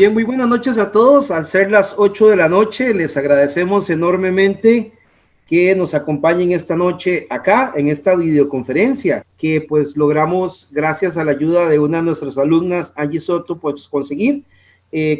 Bien, muy buenas noches a todos. Al ser las 8 de la noche, les agradecemos enormemente que nos acompañen esta noche acá en esta videoconferencia que pues logramos gracias a la ayuda de una de nuestras alumnas, Angie Soto, pues conseguir.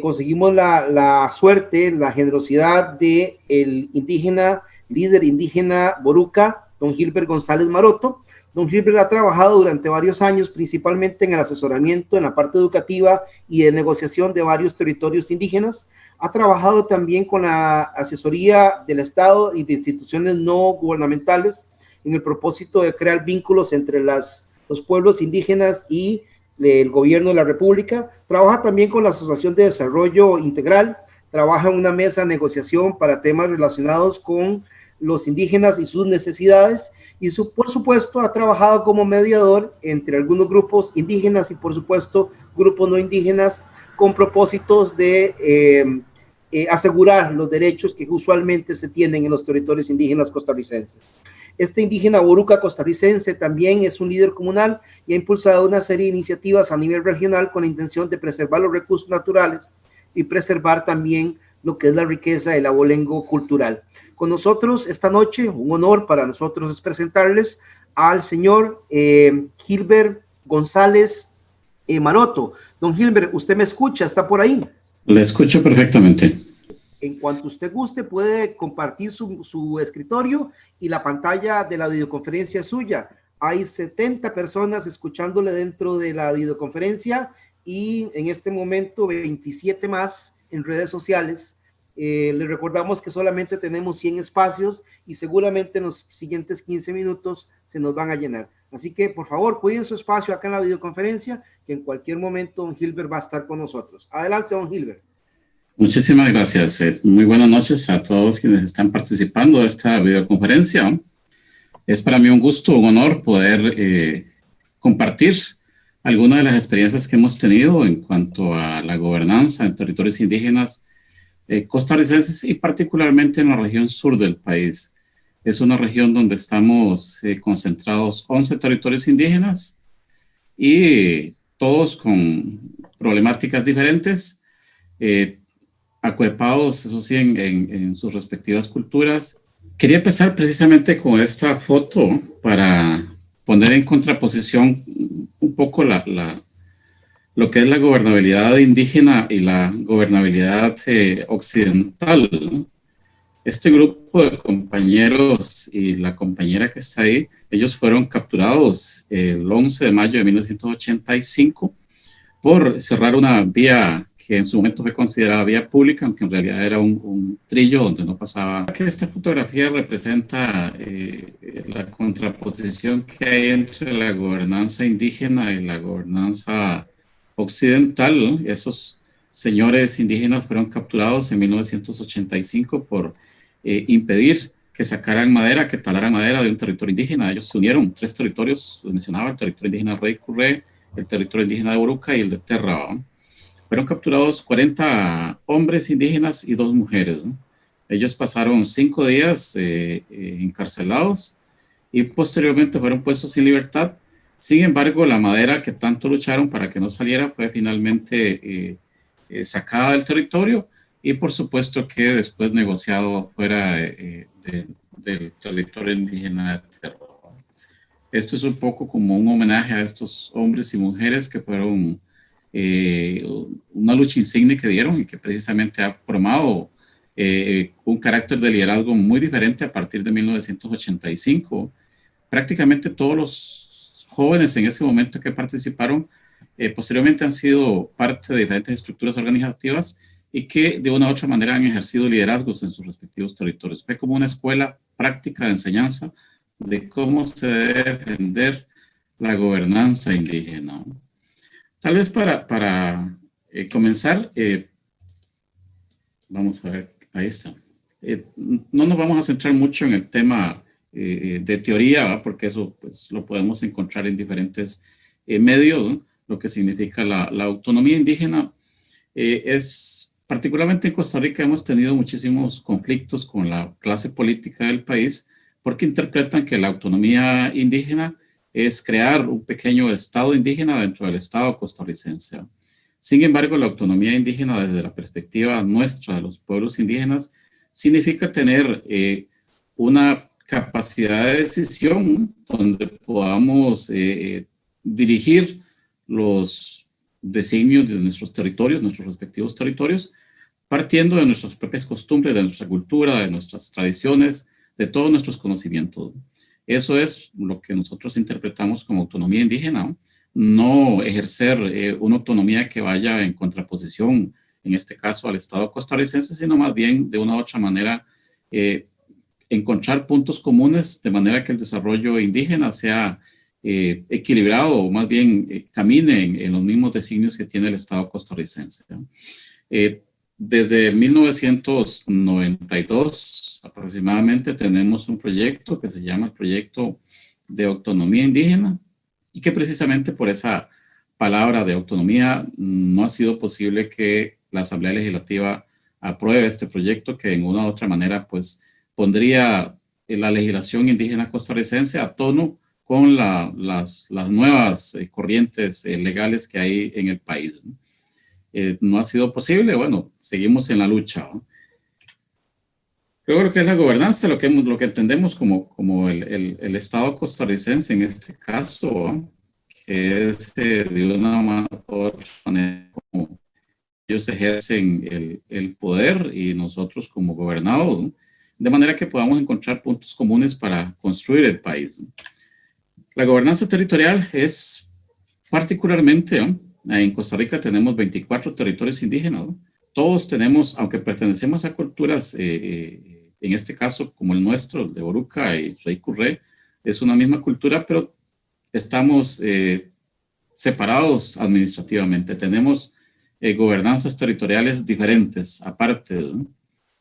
Conseguimos la suerte, la generosidad de el indígena, líder indígena Boruca, don Gilbert González Maroto. Don Gilbert ha trabajado durante varios años, principalmente en el asesoramiento en la parte educativa y de negociación de varios territorios indígenas. Ha trabajado también con la asesoría del Estado y de instituciones no gubernamentales en el propósito de crear vínculos entre los pueblos indígenas y el gobierno de la República. Trabaja también con la Asociación de Desarrollo Integral. Trabaja en una mesa de negociación para temas relacionados con los indígenas y sus necesidades, y por supuesto ha trabajado como mediador entre algunos grupos indígenas y por supuesto grupos no indígenas con propósitos de asegurar los derechos que usualmente se tienen en los territorios indígenas costarricenses. Este indígena boruca costarricense también es un líder comunal y ha impulsado una serie de iniciativas a nivel regional con la intención de preservar los recursos naturales y preservar también lo que es la riqueza del abolengo cultural. Con nosotros esta noche, un honor para nosotros es presentarles al señor Gilbert González Maroto. Don Gilbert, ¿usted me escucha? ¿Está por ahí? Le escucho perfectamente. En cuanto usted guste, puede compartir su escritorio y la pantalla de la videoconferencia suya. Hay 70 personas escuchándole dentro de la videoconferencia y en este momento 27 más en redes sociales. Les recordamos que solamente tenemos 100 espacios y seguramente en los siguientes 15 minutos se nos van a llenar. Así que, por favor, cuiden su espacio acá en la videoconferencia, que en cualquier momento don Gilbert va a estar con nosotros. Adelante, don Gilbert. Muchísimas gracias. Muy buenas noches a todos quienes están participando de esta videoconferencia. Es para mí un gusto, un honor poder compartir algunas de las experiencias que hemos tenido en cuanto a la gobernanza en territorios indígenas costarricenses y particularmente en la región sur del país. Es una región donde estamos concentrados 11 territorios indígenas y todos con problemáticas diferentes, acuerpados, eso sí, en sus respectivas culturas. Quería empezar precisamente con esta foto para poner en contraposición un poco lo que es la gobernabilidad indígena y la gobernabilidad occidental, ¿no? Este grupo de compañeros y la compañera que está ahí, ellos fueron capturados el 11 de mayo de 1985 por cerrar una vía que en su momento fue considerada vía pública, aunque en realidad era un trillo donde no pasaba. Esta fotografía representa la contraposición que hay entre la gobernanza indígena y la gobernanza occidental, ¿no? Esos señores indígenas fueron capturados en 1985 por impedir que sacaran madera, que talaran madera de un territorio indígena. Ellos se unieron, 3 territorios, los mencionaba, el territorio indígena Rey Curré, el territorio indígena de Boruca y el de Terra, ¿no? Fueron capturados 40 hombres indígenas y 2 mujeres, ¿no? Ellos pasaron 5 días encarcelados y posteriormente fueron puestos en libertad. Sin embargo, la madera que tanto lucharon para que no saliera fue finalmente sacada del territorio y por supuesto que después negociado fuera del territorio indígena de Terra. Esto es un poco como un homenaje a estos hombres y mujeres que fueron una lucha insigne que dieron y que precisamente ha formado un carácter de liderazgo muy diferente a partir de 1985. Prácticamente todos los jóvenes en ese momento que participaron posteriormente han sido parte de diferentes estructuras organizativas y que de una u otra manera han ejercido liderazgos en sus respectivos territorios. Fue como una escuela práctica de enseñanza de cómo se debe defender la gobernanza indígena. Tal vez para comenzar, vamos a ver, ahí está. No nos vamos a centrar mucho en el tema de teoría, ¿va? Porque eso pues, lo podemos encontrar en diferentes medios, ¿no? Lo que significa la autonomía indígena. Es particularmente en Costa Rica hemos tenido muchísimos conflictos con la clase política del país porque interpretan que la autonomía indígena es crear un pequeño estado indígena dentro del estado costarricense. Sin embargo, la autonomía indígena desde la perspectiva nuestra de los pueblos indígenas significa tener una capacidad de decisión donde podamos dirigir los designios de nuestros territorios, nuestros respectivos territorios, partiendo de nuestras propias costumbres, de nuestra cultura, de nuestras tradiciones, de todos nuestros conocimientos. Eso es lo que nosotros interpretamos como autonomía indígena, no ejercer una autonomía que vaya en contraposición, en este caso al Estado costarricense, sino más bien de una u otra manera encontrar puntos comunes de manera que el desarrollo indígena sea equilibrado o más bien camine en los mismos designios que tiene el Estado costarricense. Desde 1992 aproximadamente tenemos un proyecto que se llama el Proyecto de Autonomía Indígena y que precisamente por esa palabra de autonomía no ha sido posible que la Asamblea Legislativa apruebe este proyecto que en una u otra manera pues pondría la legislación indígena costarricense a tono con las nuevas corrientes legales que hay en el país. No ha sido posible, bueno, seguimos en la lucha, ¿no? Luego lo que es la gobernanza, lo que entendemos como el Estado costarricense en este caso, ¿no? Que es de una manera como ellos ejercen el poder y nosotros como gobernados, ¿no? De manera que podamos encontrar puntos comunes para construir el país, ¿no? La gobernanza territorial es particularmente, ¿no? En Costa Rica tenemos 24 territorios indígenas, ¿no? Todos tenemos, aunque pertenecemos a culturas, en este caso como el nuestro, de Boruca y Rey Curré, es una misma cultura, pero estamos separados administrativamente. Tenemos gobernanzas territoriales diferentes, aparte, ¿no?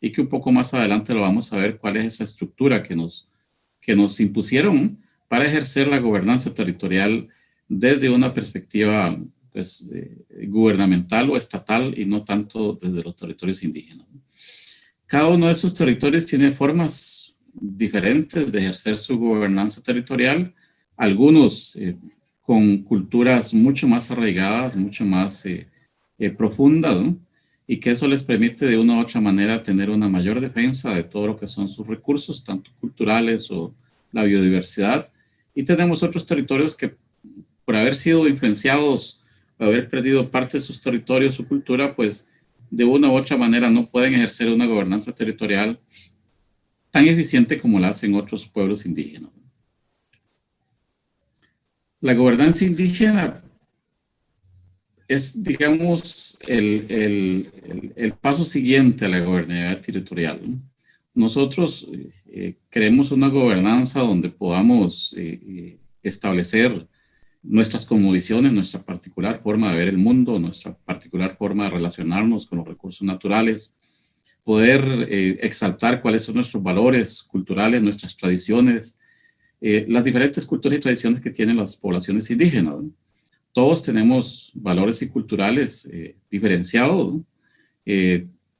Y que un poco más adelante lo vamos a ver cuál es esa estructura que nos impusieron para ejercer la gobernanza territorial desde una perspectiva pues, gubernamental o estatal y no tanto desde los territorios indígenas. Cada uno de estos territorios tiene formas diferentes de ejercer su gobernanza territorial, algunos con culturas mucho más arraigadas, mucho más profundas, ¿no? Y que eso les permite de una u otra manera tener una mayor defensa de todo lo que son sus recursos, tanto culturales o la biodiversidad. Y tenemos otros territorios que por haber sido influenciados, haber perdido parte de sus territorios, su cultura, pues de una u otra manera no pueden ejercer una gobernanza territorial tan eficiente como la hacen otros pueblos indígenas. La gobernanza indígena es, digamos, el paso siguiente a la gobernabilidad territorial, ¿no? Nosotros queremos una gobernanza donde podamos establecer nuestras cosmovisiones, nuestra particular forma de ver el mundo, nuestra particular forma de relacionarnos con los recursos naturales, poder exaltar cuáles son nuestros valores culturales, nuestras tradiciones, las diferentes culturas y tradiciones que tienen las poblaciones indígenas, ¿no? Todos tenemos valores y culturales diferenciados, ¿no?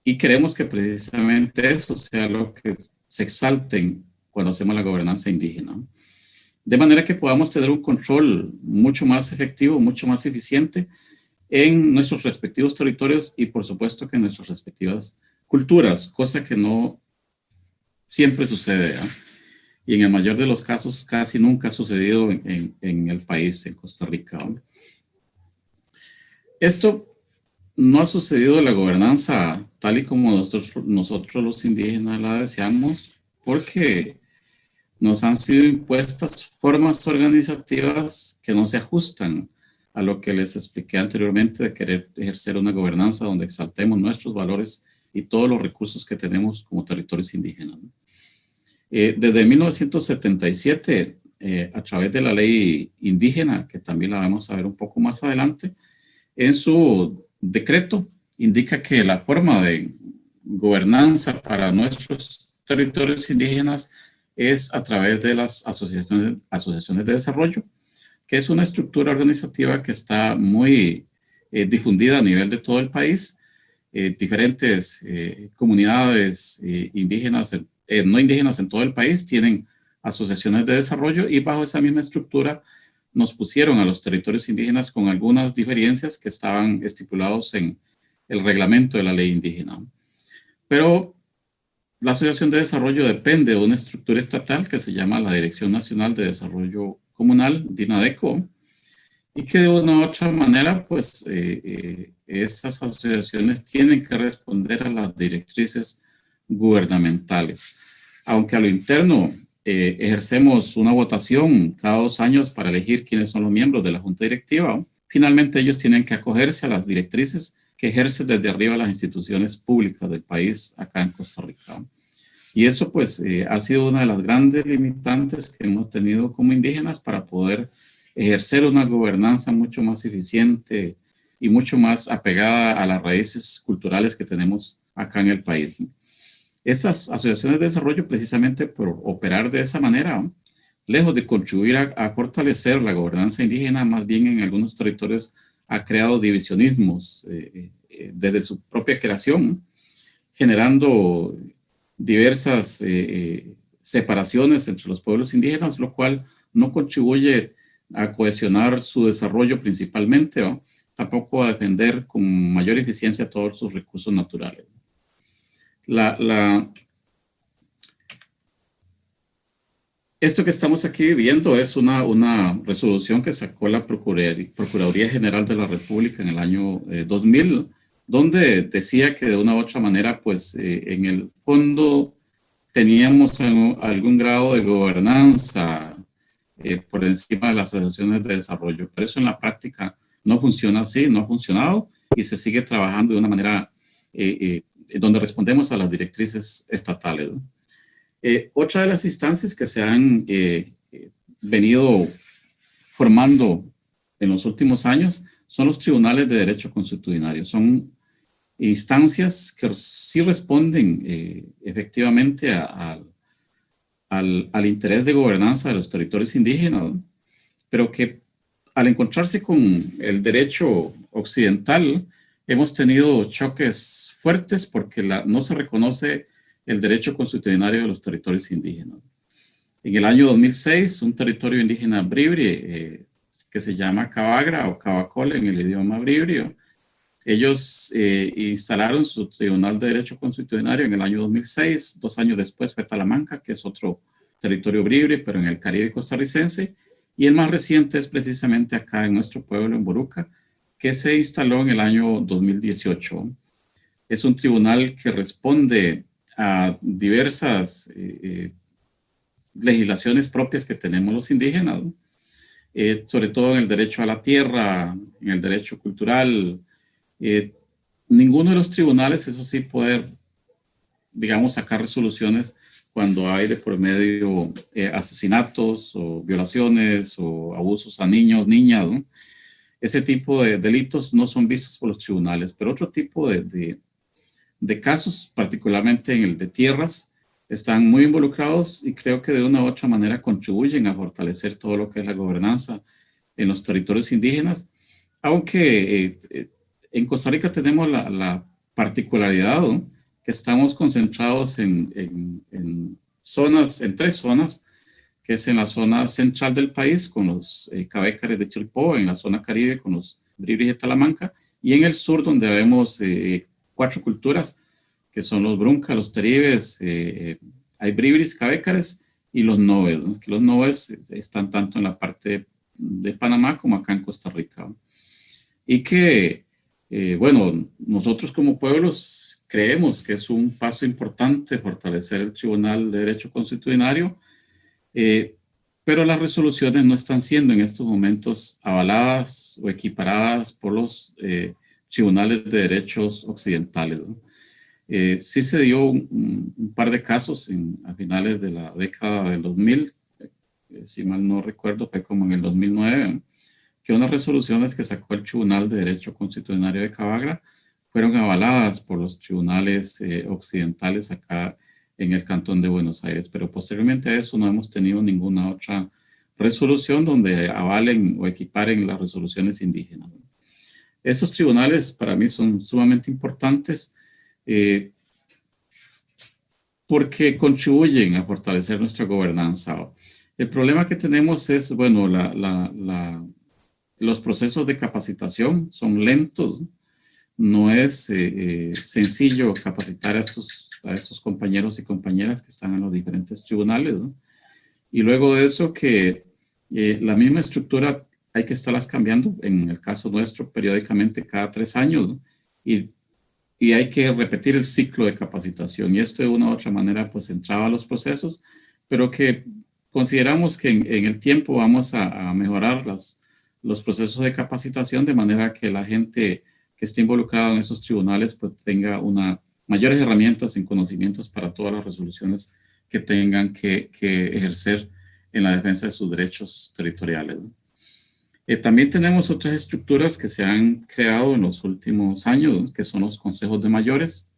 Y queremos que precisamente eso sea lo que se exalten cuando hacemos la gobernanza indígena, ¿no? De manera que podamos tener un control mucho más efectivo, mucho más eficiente en nuestros respectivos territorios y por supuesto que en nuestras respectivas culturas, cosa que no siempre sucede, ¿eh? Y en el mayor de los casos casi nunca ha sucedido en el país, en Costa Rica, ¿no? Esto no ha sucedido en la gobernanza tal y como nosotros los indígenas la deseamos, porque nos han sido impuestas formas organizativas que no se ajustan a lo que les expliqué anteriormente de querer ejercer una gobernanza donde exaltemos nuestros valores y todos los recursos que tenemos como territorios indígenas, ¿no? Desde 1977, a través de la ley indígena, que también la vamos a ver un poco más adelante, en su decreto indica que la forma de gobernanza para nuestros territorios indígenas es a través de las asociaciones de desarrollo, que es una estructura organizativa que está muy difundida a nivel de todo el país. Diferentes comunidades indígenas, no indígenas en todo el país, tienen asociaciones de desarrollo y bajo esa misma estructura nos pusieron a los territorios indígenas con algunas diferencias que estaban estipulados en el reglamento de la ley indígena. Pero la Asociación de Desarrollo depende de una estructura estatal que se llama la Dirección Nacional de Desarrollo Comunal, DINADECO, y que de una u otra manera, pues, estas asociaciones tienen que responder a las directrices gubernamentales. Aunque a lo interno ejercemos una votación cada 2 años para elegir quiénes son los miembros de la Junta Directiva, finalmente ellos tienen que acogerse a las directrices que ejercen desde arriba las instituciones públicas del país acá en Costa Rica. Y eso, pues, ha sido una de las grandes limitantes que hemos tenido como indígenas para poder ejercer una gobernanza mucho más eficiente y mucho más apegada a las raíces culturales que tenemos acá en el país. Estas asociaciones de desarrollo, precisamente por operar de esa manera, lejos de contribuir a fortalecer la gobernanza indígena, más bien en algunos territorios ha creado divisionismos desde su propia creación, generando diversas separaciones entre los pueblos indígenas, lo cual no contribuye a cohesionar su desarrollo principalmente, ¿no? Tampoco a defender con mayor eficiencia todos sus recursos naturales. Esto que estamos aquí viendo es una resolución que sacó la Procuraduría General de la República en el año 2000, donde decía que de una u otra manera, pues en el fondo teníamos algún grado de gobernanza por encima de las asociaciones de desarrollo. Pero eso en la práctica no funciona así, no ha funcionado y se sigue trabajando de una manera donde respondemos a las directrices estatales, ¿no? Otra de las instancias que se han venido formando en los últimos años son los tribunales de derecho consuetudinario. Son instancias que sí responden efectivamente al interés de gobernanza de los territorios indígenas, ¿no? Pero que al encontrarse con el derecho occidental hemos tenido choques fuertes porque no se reconoce el derecho consuetudinario de los territorios indígenas. En el año 2006, un territorio indígena bribri, que se llama Cabagra o Cabacol en el idioma bribrio, ellos instalaron su Tribunal de Derecho Consuetudinario en el año 2006. 2 años después fue Talamanca, que es otro territorio bribri, pero en el Caribe costarricense. Y el más reciente es precisamente acá en nuestro pueblo, en Boruca, que se instaló en el año 2018. Es un tribunal que responde a diversas legislaciones propias que tenemos los indígenas, ¿no? Sobre todo en el derecho a la tierra, en el derecho cultural. Ninguno de los tribunales, eso sí, puede, digamos, sacar resoluciones cuando hay de por medio asesinatos o violaciones o abusos a niños, niñas, ¿no? Ese tipo de delitos no son vistos por los tribunales, pero otro tipo de casos, particularmente en el de tierras, están muy involucrados y creo que de una u otra manera contribuyen a fortalecer todo lo que es la gobernanza en los territorios indígenas, aunque en Costa Rica tenemos la particularidad, ¿no?, que estamos concentrados en zonas, en 3 zonas, que es en la zona central del país con los cabécares de Chilpó, en la zona caribe con los bribris de Talamanca, y en el sur donde vemos 4 culturas, que son los Brunca, los Teribes, hay bribris, cabécares y los Noves, ¿no? Es que los Noves están tanto en la parte de Panamá como acá en Costa Rica, ¿no? Y que, bueno, nosotros como pueblos creemos que es un paso importante fortalecer el Tribunal de Derecho Consuetudinario, pero las resoluciones no están siendo en estos momentos avaladas o equiparadas por los tribunales de derechos occidentales, ¿no? Sí se dio un par de casos a finales de la década del 2000, si mal no recuerdo, fue como en el 2009, que unas resoluciones que sacó el Tribunal de Derecho Consuetudinario de Cabagra fueron avaladas por los tribunales occidentales acá en el Cantón de Buenos Aires, pero posteriormente a eso no hemos tenido ninguna otra resolución donde avalen o equiparen las resoluciones indígenas. Esos tribunales para mí son sumamente importantes porque contribuyen a fortalecer nuestra gobernanza. El problema que tenemos es, bueno, los procesos de capacitación son lentos. No es sencillo capacitar a estos compañeros y compañeras que están en los diferentes tribunales, ¿no? Y luego de eso que la misma estructura hay que estarlas cambiando, en el caso nuestro, periódicamente cada 3 años, ¿no? Y hay que repetir el ciclo de capacitación. Y esto de una u otra manera pues entraba a los procesos, pero que consideramos que en el tiempo vamos a mejorar los procesos de capacitación de manera que la gente que esté involucrada en esos tribunales pues tenga mayores herramientas y conocimientos para todas las resoluciones que tengan que ejercer en la defensa de sus derechos territoriales, ¿no? También tenemos otras estructuras que se han creado en los últimos años, ¿no? Que son los consejos de mayores.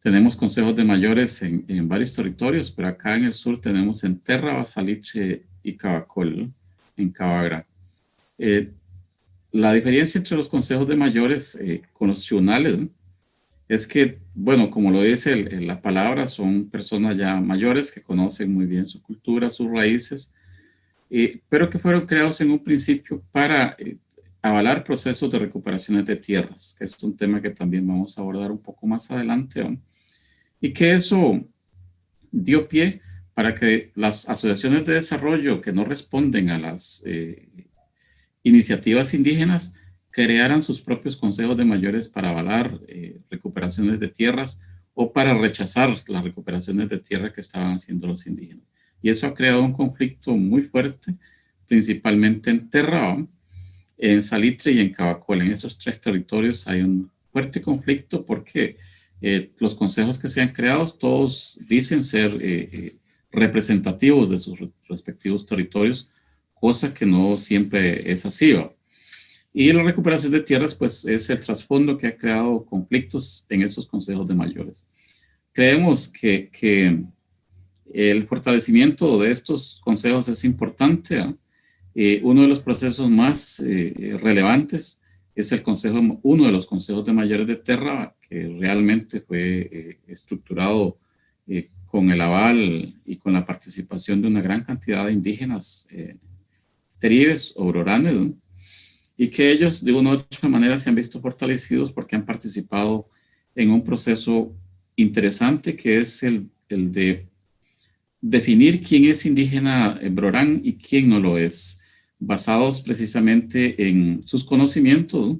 Tenemos consejos de mayores en varios territorios, pero acá en el sur tenemos en Terra, Basaliche y Cavacol, ¿no? En Cabagra. La diferencia entre los consejos de mayores con los tribunales, ¿no? Es que, bueno, como lo dice la palabra, son personas ya mayores que conocen muy bien su cultura, sus raíces, pero que fueron creados en un principio para avalar procesos de recuperaciones de tierras, que es un tema que también vamos a abordar un poco más adelante, ¿no? Y que eso dio pie para que las asociaciones de desarrollo que no responden a las iniciativas indígenas crearan sus propios consejos de mayores para avalar recuperaciones de tierras o para rechazar las recuperaciones de tierra que estaban haciendo los indígenas. Y eso ha creado un conflicto muy fuerte, principalmente en Terra, en Salitre y en Cavacol. En esos 3 territorios hay un fuerte conflicto porque los consejos que se han creado todos dicen ser representativos de sus respectivos territorios, cosa que no siempre es así, ¿va? Y la recuperación de tierras, pues, es el trasfondo que ha creado conflictos en estos consejos de mayores. Creemos que el fortalecimiento de estos consejos es importante, ¿eh? Uno de los procesos más relevantes es uno de los consejos de mayores de Terra, que realmente fue estructurado con el aval y con la participación de una gran cantidad de indígenas teribes o ororanes, ¿no? Y que ellos de una u otra manera se han visto fortalecidos porque han participado en un proceso interesante que es el de definir quién es indígena brorán y quién no lo es, basados precisamente en sus conocimientos,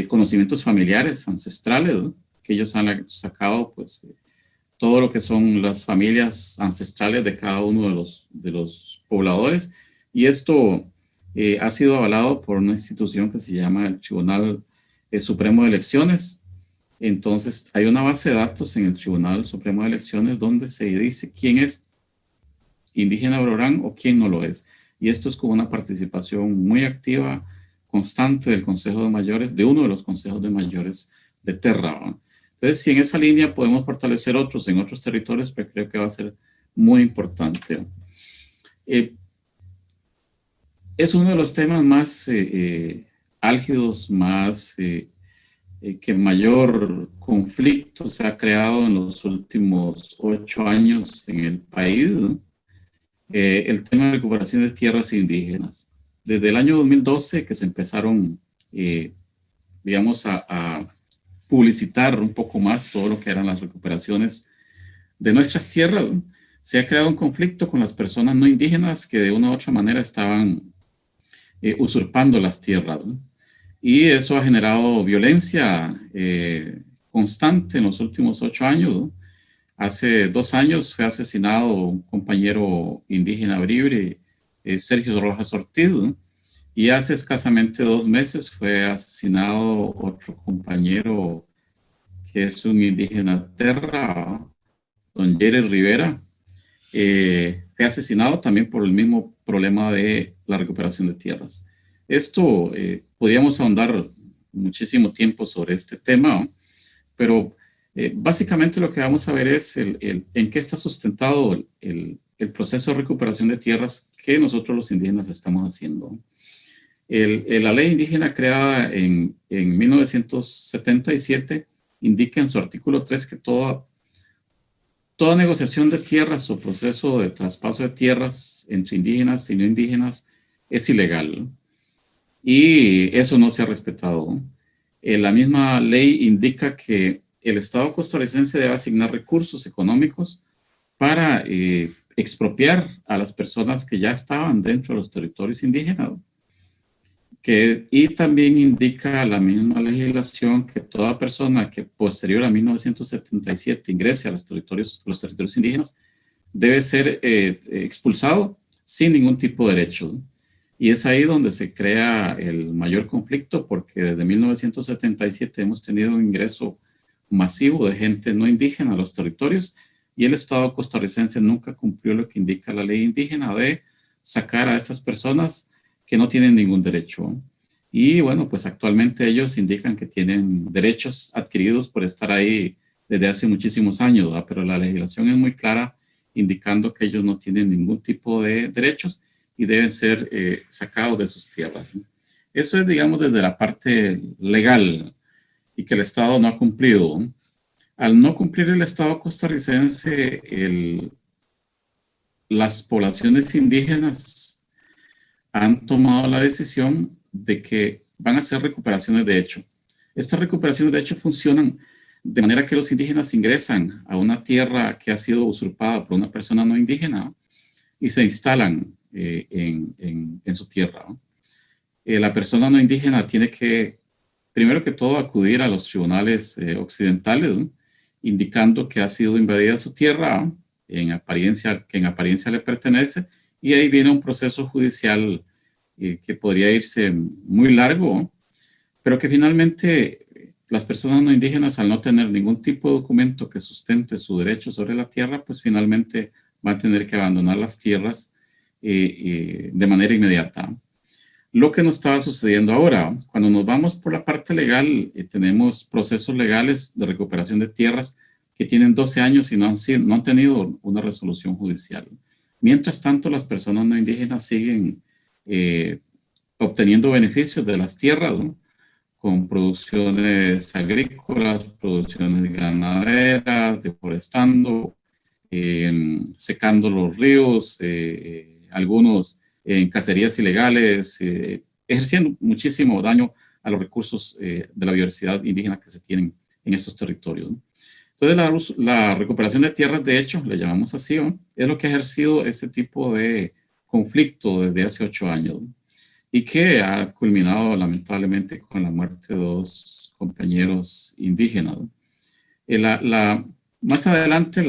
conocimientos familiares, ancestrales, ¿no? Que ellos han sacado, pues, todo lo que son las familias ancestrales de cada uno de los pobladores, y esto ha sido avalado por una institución que se llama el Tribunal Supremo de Elecciones. Entonces, hay una base de datos en el Tribunal Supremo de Elecciones donde se dice quién es indígena brorán o quién no lo es. Y esto es con una participación muy activa, constante del Consejo de Mayores, de uno de los consejos de mayores de Terra, ¿no? Entonces, si en esa línea podemos fortalecer otros en otros territorios, pues creo que va a ser muy importante, ¿no? Es uno de los temas más álgidos, más que mayor conflicto se ha creado en los últimos 8 años en el país, ¿no? El tema de recuperación de tierras indígenas. Desde el año 2012 que se empezaron, digamos, a publicitar un poco más todo lo que eran las recuperaciones de nuestras tierras, ¿no? Se ha creado un conflicto con las personas no indígenas que de una u otra manera estaban usurpando las tierras, ¿no? Y eso ha generado violencia constante en los últimos 8 años, ¿no? Hace 2 años fue asesinado un compañero indígena Bribre, Sergio Rojas Ortiz, ¿no? Y hace escasamente 2 meses fue asesinado otro compañero que es un indígena Terra, don Jerry Rivera. Fue asesinado también por el mismo problema de la recuperación de tierras. Esto, podríamos ahondar muchísimo tiempo sobre este tema, ¿no? Pero básicamente lo que vamos a ver es en qué está sustentado el proceso de recuperación de tierras que nosotros los indígenas estamos haciendo. La ley indígena creada en 1977 indica en su artículo 3 que todo toda negociación de tierras o proceso de traspaso de tierras entre indígenas y no indígenas es ilegal. Y eso no se ha respetado. La misma ley indica que el Estado costarricense debe asignar recursos económicos para expropiar a las personas que ya estaban dentro de los territorios indígenas. Y también indica la misma legislación que toda persona que posterior a 1977 ingrese a los territorios indígenas debe ser expulsado sin ningún tipo de derechos. Y es ahí donde se crea el mayor conflicto, porque desde 1977 hemos tenido un ingreso masivo de gente no indígena a los territorios y el Estado costarricense nunca cumplió lo que indica la ley indígena de sacar a estas personas que no tienen ningún derecho. Y bueno, pues actualmente ellos indican que tienen derechos adquiridos por estar ahí desde hace muchísimos años, ¿verdad? Pero la legislación es muy clara indicando que ellos no tienen ningún tipo de derechos y deben ser sacados de sus tierras. Eso es, digamos, desde la parte legal y que el Estado no ha cumplido. Al no cumplir el Estado costarricense, las poblaciones indígenas han tomado la decisión de que van a hacer recuperaciones de hecho. Estas recuperaciones de hecho funcionan de manera que los indígenas ingresan a una tierra que ha sido usurpada por una persona no indígena y se instalan en su tierra. La persona no indígena tiene que, primero que todo, acudir a los tribunales occidentales, ¿no? Indicando que ha sido invadida su tierra, que en apariencia le pertenece, y ahí viene un proceso judicial que podría irse muy largo, pero que finalmente las personas no indígenas, al no tener ningún tipo de documento que sustente su derecho sobre la tierra, pues finalmente van a tener que abandonar las tierras de manera inmediata. Lo que nos estaba sucediendo ahora, cuando nos vamos por la parte legal, tenemos procesos legales de recuperación de tierras que tienen 12 años y no han tenido una resolución judicial. Mientras tanto, las personas no indígenas siguen obteniendo beneficios de las tierras, ¿no? Con producciones agrícolas, producciones ganaderas, deforestando, secando los ríos, algunos en cacerías ilegales, ejerciendo muchísimo daño a los recursos de la biodiversidad indígena que se tienen en estos territorios, ¿no? Entonces, la recuperación de tierras, de hecho, le llamamos así, ¿no? Es lo que ha ejercido este tipo de conflicto desde hace 8 años, ¿no? Y que ha culminado lamentablemente con la muerte de 2 compañeros indígenas, ¿no? Más adelante,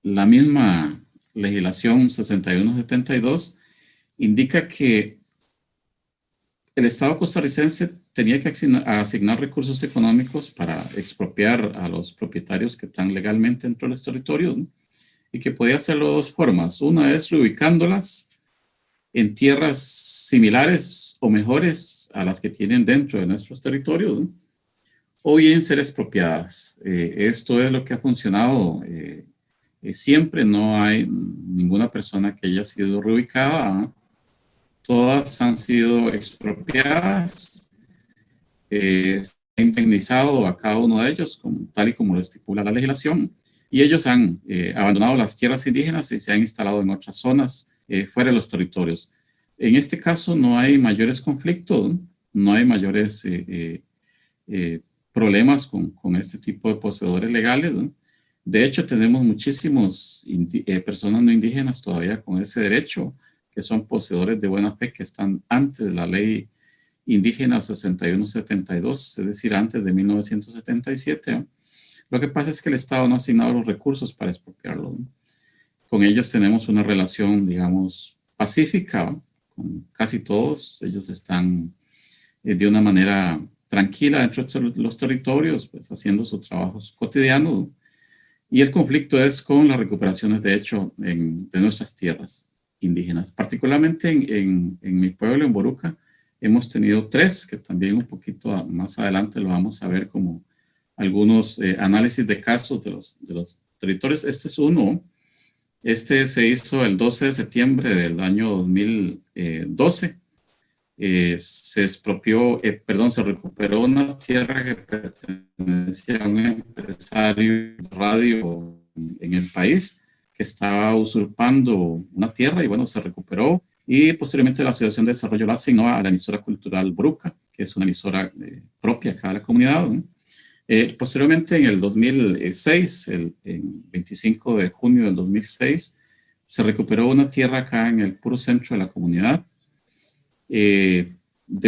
la misma legislación 6172 indica que el Estado costarricense tenía que asignar recursos económicos para expropiar a los propietarios que están legalmente dentro de los territorios, ¿no? Y que podía hacerlo de 2 formas. Una es reubicándolas en tierras similares o mejores a las que tienen dentro de nuestros territorios, ¿no? O bien ser expropiadas. Esto es lo que ha funcionado siempre. No hay ninguna persona que haya sido reubicada, ¿no? Todas han sido expropiadas, se ha indemnizado a cada uno de ellos, tal y como lo estipula la legislación, y ellos han abandonado las tierras indígenas y se han instalado en otras zonas fuera de los territorios. En este caso no hay mayores conflictos, no hay mayores problemas con este tipo de poseedores legales, ¿no? De hecho, tenemos muchísimos personas no indígenas todavía con ese derecho, que son poseedores de buena fe, que están antes de la ley indígena 6172, es decir, antes de 1977, ¿no? Lo que pasa es que el Estado no ha asignado los recursos para expropiarlo, ¿no? Con ellos tenemos una relación, digamos, pacífica, ¿no? Con casi todos. Ellos están de una manera tranquila dentro de los territorios, pues haciendo sus trabajos cotidianos, ¿no? Y el conflicto es con las recuperaciones de hecho de nuestras tierras indígenas. Particularmente en mi pueblo, en Boruca, hemos tenido 3, que también un poquito más adelante lo vamos a ver como algunos análisis de casos de los territorios. Este es uno. Este se hizo el 12 de septiembre del año 2012 se expropió, se recuperó una tierra que pertenecía a un empresario de radio en el país que estaba usurpando una tierra y bueno, se recuperó y posteriormente la Asociación de Desarrollo la asignó a la emisora cultural Boruca, que es una emisora propia acá de la comunidad, ¿no? Posteriormente, en el 2006, el 25 de junio del 2006, se recuperó una tierra acá en el puro centro de la comunidad, de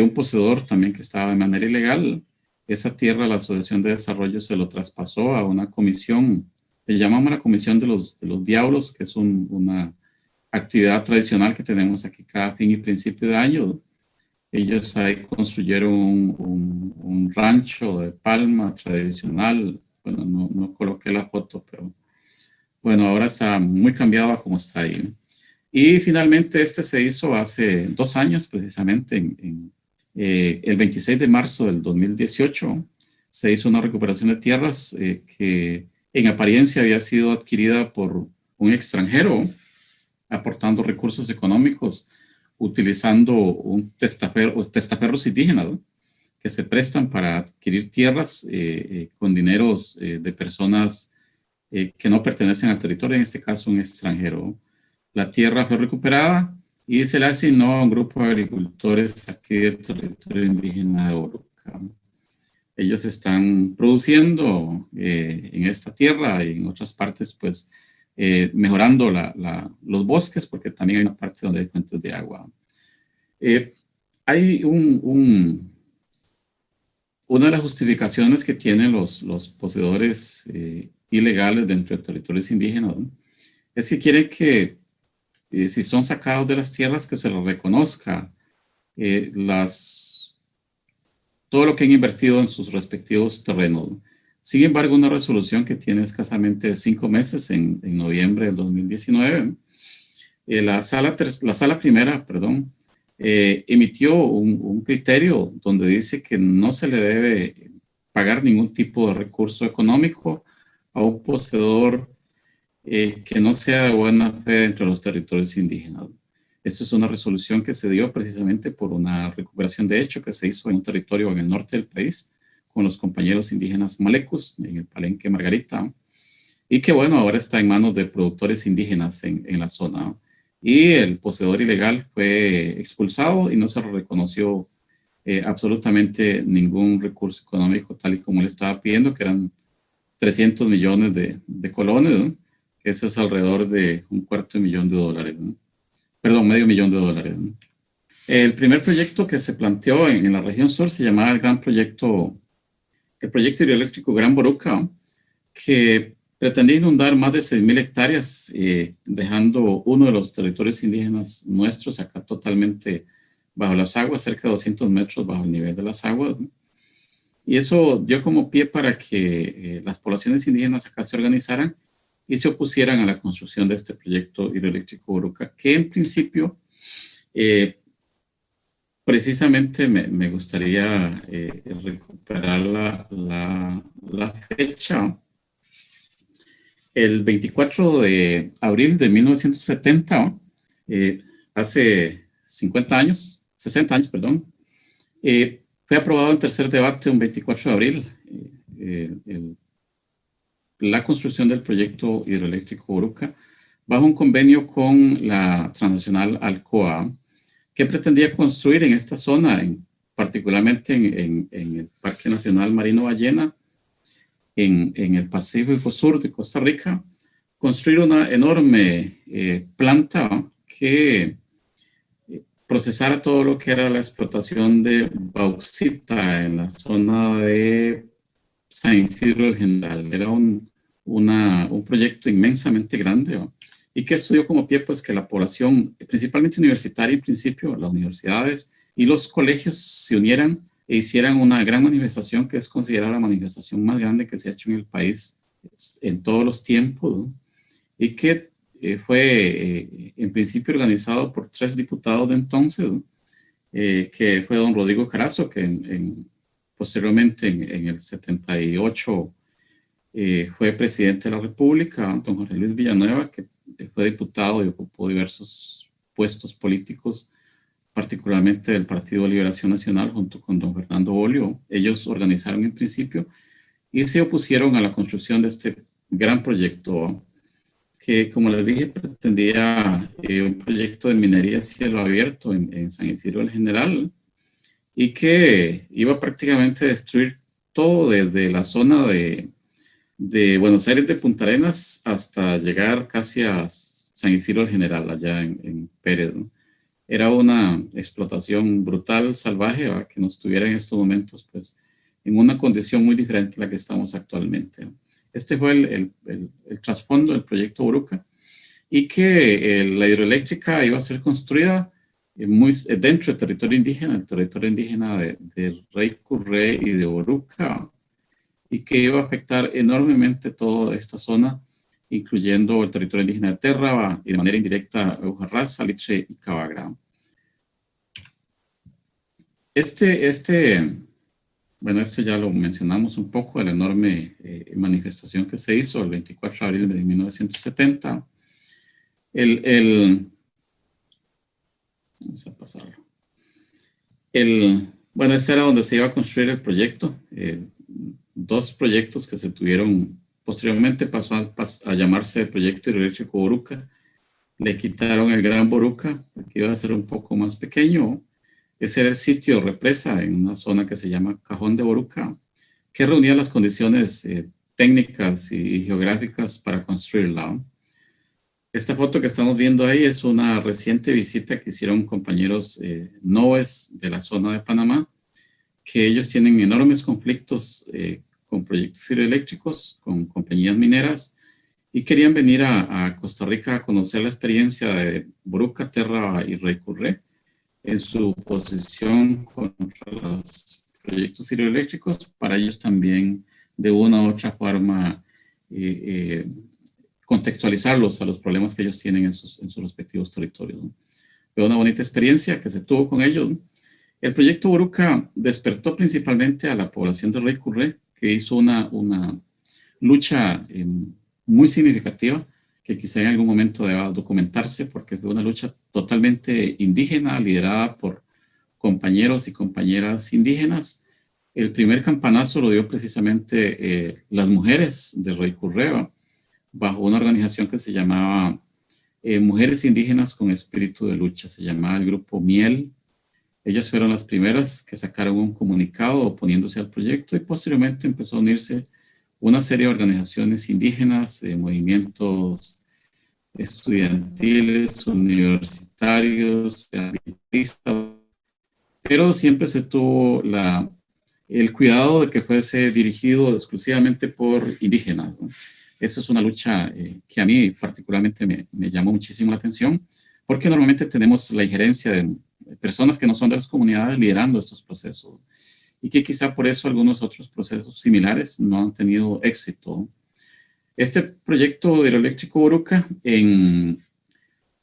un poseedor también que estaba de manera ilegal. Esa tierra la Asociación de Desarrollo se lo traspasó a una comisión, le llamamos la Comisión de los Diablos, que es una actividad tradicional que tenemos aquí cada fin y principio de año. Ellos ahí construyeron un rancho de palma tradicional. Bueno, no coloqué la foto, pero bueno, ahora está muy cambiado a como está ahí. Y finalmente este se hizo hace 2 años, precisamente, el 26 de marzo del 2018, se hizo una recuperación de tierras que en apariencia había sido adquirida por un extranjero, aportando recursos económicos, utilizando testaferros indígenas, ¿no?, que se prestan para adquirir tierras con dineros de personas que no pertenecen al territorio, en este caso un extranjero. La tierra fue recuperada y se le asignó a un grupo de agricultores aquí del territorio indígena de Boruca. Ellos están produciendo en esta tierra y en otras partes, pues, mejorando los bosques, porque también hay una parte donde hay fuentes de agua. Hay una de las justificaciones que tienen los poseedores ilegales dentro de territorios indígenas, ¿no?, es que quieren que si son sacados de las tierras, que se les reconozca todo lo que han invertido en sus respectivos terrenos. Sin embargo, una resolución que tiene escasamente 5 meses, en noviembre del 2019, la sala primera, emitió un criterio donde dice que no se le debe pagar ningún tipo de recurso económico a un poseedor que no sea de buena fe dentro de los territorios indígenas. Esto es una resolución que se dio precisamente por una recuperación de hecho que se hizo en un territorio en el norte del país con los compañeros indígenas malecos en el Palenque Margarita, y que bueno, ahora está en manos de productores indígenas en la zona. Y el poseedor ilegal fue expulsado y no se reconoció absolutamente ningún recurso económico tal y como él estaba pidiendo, que eran 300 millones de colones, ¿no? Eso es alrededor de $250,000, ¿no? Perdón, $500,000, ¿no? El primer proyecto que se planteó en la región sur se llamaba el proyecto hidroeléctrico Gran Boruca, ¿no?, que pretendía inundar más de 6,000 hectáreas, dejando uno de los territorios indígenas nuestros acá totalmente bajo las aguas, cerca de 200 metros bajo el nivel de las aguas, ¿no? Y eso dio como pie para que las poblaciones indígenas acá se organizaran y se opusieran a la construcción de este proyecto hidroeléctrico Boruca, que en principio, precisamente me gustaría recuperar la fecha. El 24 de abril de 1970, hace 50 años, 60 años, perdón, fue aprobado en tercer debate un 24 de abril la construcción del proyecto hidroeléctrico Boruca bajo un convenio con la transnacional Alcoa, que pretendía construir en esta zona, particularmente en el Parque Nacional Marino Ballena, en el Pacífico Sur de Costa Rica, construir una enorme planta que procesara todo lo que era la explotación de bauxita en la zona de San Isidro del General. Era un proyecto inmensamente grande, ¿no?, y que esto dio como pie, pues, que la población, principalmente universitaria en principio, las universidades y los colegios se unieran e hicieran una gran manifestación, que es considerada la manifestación más grande que se ha hecho en el país en todos los tiempos, ¿no?, y que fue en principio organizado por 3 diputados de entonces, ¿no?, que fue don Rodrigo Carazo, que posteriormente en el 78 fue presidente de la República, don Jorge Luis Villanueva, que fue diputado y ocupó diversos puestos políticos particularmente del Partido de Liberación Nacional, junto con don Fernando Bolio. Ellos organizaron en principio y se opusieron a la construcción de este gran proyecto que, como les dije, pretendía un proyecto de minería a cielo abierto en San Isidro del General y que iba prácticamente a destruir todo desde la zona de Buenos Aires de Punta Arenas hasta llegar casi a San Isidro del General, allá en Pérez, ¿no? Era una explotación brutal, salvaje, ¿verdad? Que nos tuviera en estos momentos pues, en una condición muy diferente a la que estamos actualmente, ¿no? Este fue el trasfondo del proyecto Boruca y que la hidroeléctrica iba a ser construida dentro del territorio indígena, el territorio indígena de Rey Curré y de Boruca, y que iba a afectar enormemente toda esta zona, incluyendo el territorio indígena de Terra y de manera indirecta Ujarrás, Salitre y Cabagrá. Bueno, esto ya lo mencionamos un poco, la enorme manifestación que se hizo el 24 de abril de 1970. Vamos a pasarlo. Bueno, este era donde se iba a construir el proyecto. Dos proyectos que se tuvieron, posteriormente pasó a llamarse Proyecto Hidroeléctrico Boruca. Le quitaron el Gran Boruca, que iba a ser un poco más pequeño. Ese era el sitio represa en una zona que se llama Cajón de Boruca, que reunía las condiciones técnicas y geográficas para construirla. Esta foto que estamos viendo ahí es una reciente visita que hicieron compañeros NOES de la zona de Panamá, que ellos tienen enormes conflictos con proyectos hidroeléctricos, con compañías mineras, y querían venir a Costa Rica a conocer la experiencia de Boruca, Terra y Rey Curré en su posición contra los proyectos hidroeléctricos, para ellos también de una u otra forma contextualizarlos a los problemas que ellos tienen en sus respectivos territorios, ¿no? Fue una bonita experiencia que se tuvo con ellos, ¿no? El proyecto Boruca despertó principalmente a la población de Rey Curré, que hizo una lucha muy significativa, que quizá en algún momento deba documentarse, porque fue una lucha totalmente indígena, liderada por compañeros y compañeras indígenas. El primer campanazo lo dio precisamente las mujeres de Rey Curré, bajo una organización que se llamaba Mujeres Indígenas con Espíritu de Lucha, se llamaba el grupo Miel. Ellas fueron las primeras que sacaron un comunicado oponiéndose al proyecto y posteriormente empezó a unirse una serie de organizaciones indígenas, movimientos estudiantiles, universitarios, ambientalistas, pero siempre se tuvo el cuidado de que fuese dirigido exclusivamente por indígenas, ¿no? Eso es una lucha que a mí particularmente me llamó muchísimo la atención, porque normalmente tenemos la injerencia de personas que no son de las comunidades liderando estos procesos, y que quizá por eso algunos otros procesos similares no han tenido éxito. Este proyecto hidroeléctrico Boruca, en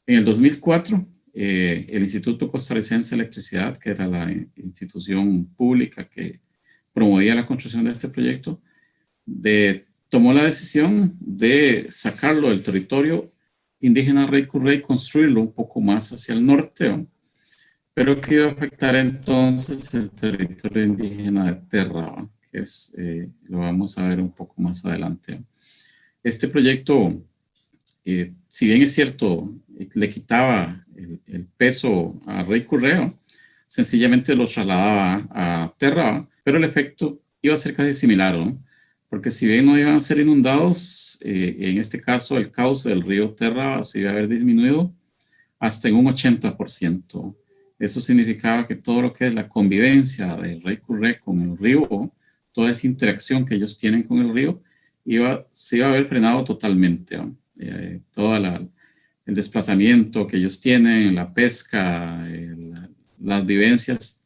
el 2004, el Instituto Costarricense de Electricidad, que era la institución pública que promovía la construcción de este proyecto, tomó la decisión de sacarlo del territorio indígena Rey Curré y construirlo un poco más hacia el norte, ¿no? Pero que iba a afectar entonces el territorio indígena de Terra, ¿no? Que lo vamos a ver un poco más adelante. Este proyecto, si bien es cierto, le quitaba el peso a Rey Curré, sencillamente lo trasladaba a Terra, pero el efecto iba a ser casi similar, ¿no? Porque si bien no iban a ser inundados, en este caso el cauce del río Terra se iba a haber disminuido hasta en un 80%. Eso significaba que todo lo que es la convivencia de Rey Curré con el río, toda esa interacción que ellos tienen con el río, se iba a haber frenado totalmente, ¿no? Todo el desplazamiento que ellos tienen, la pesca, las vivencias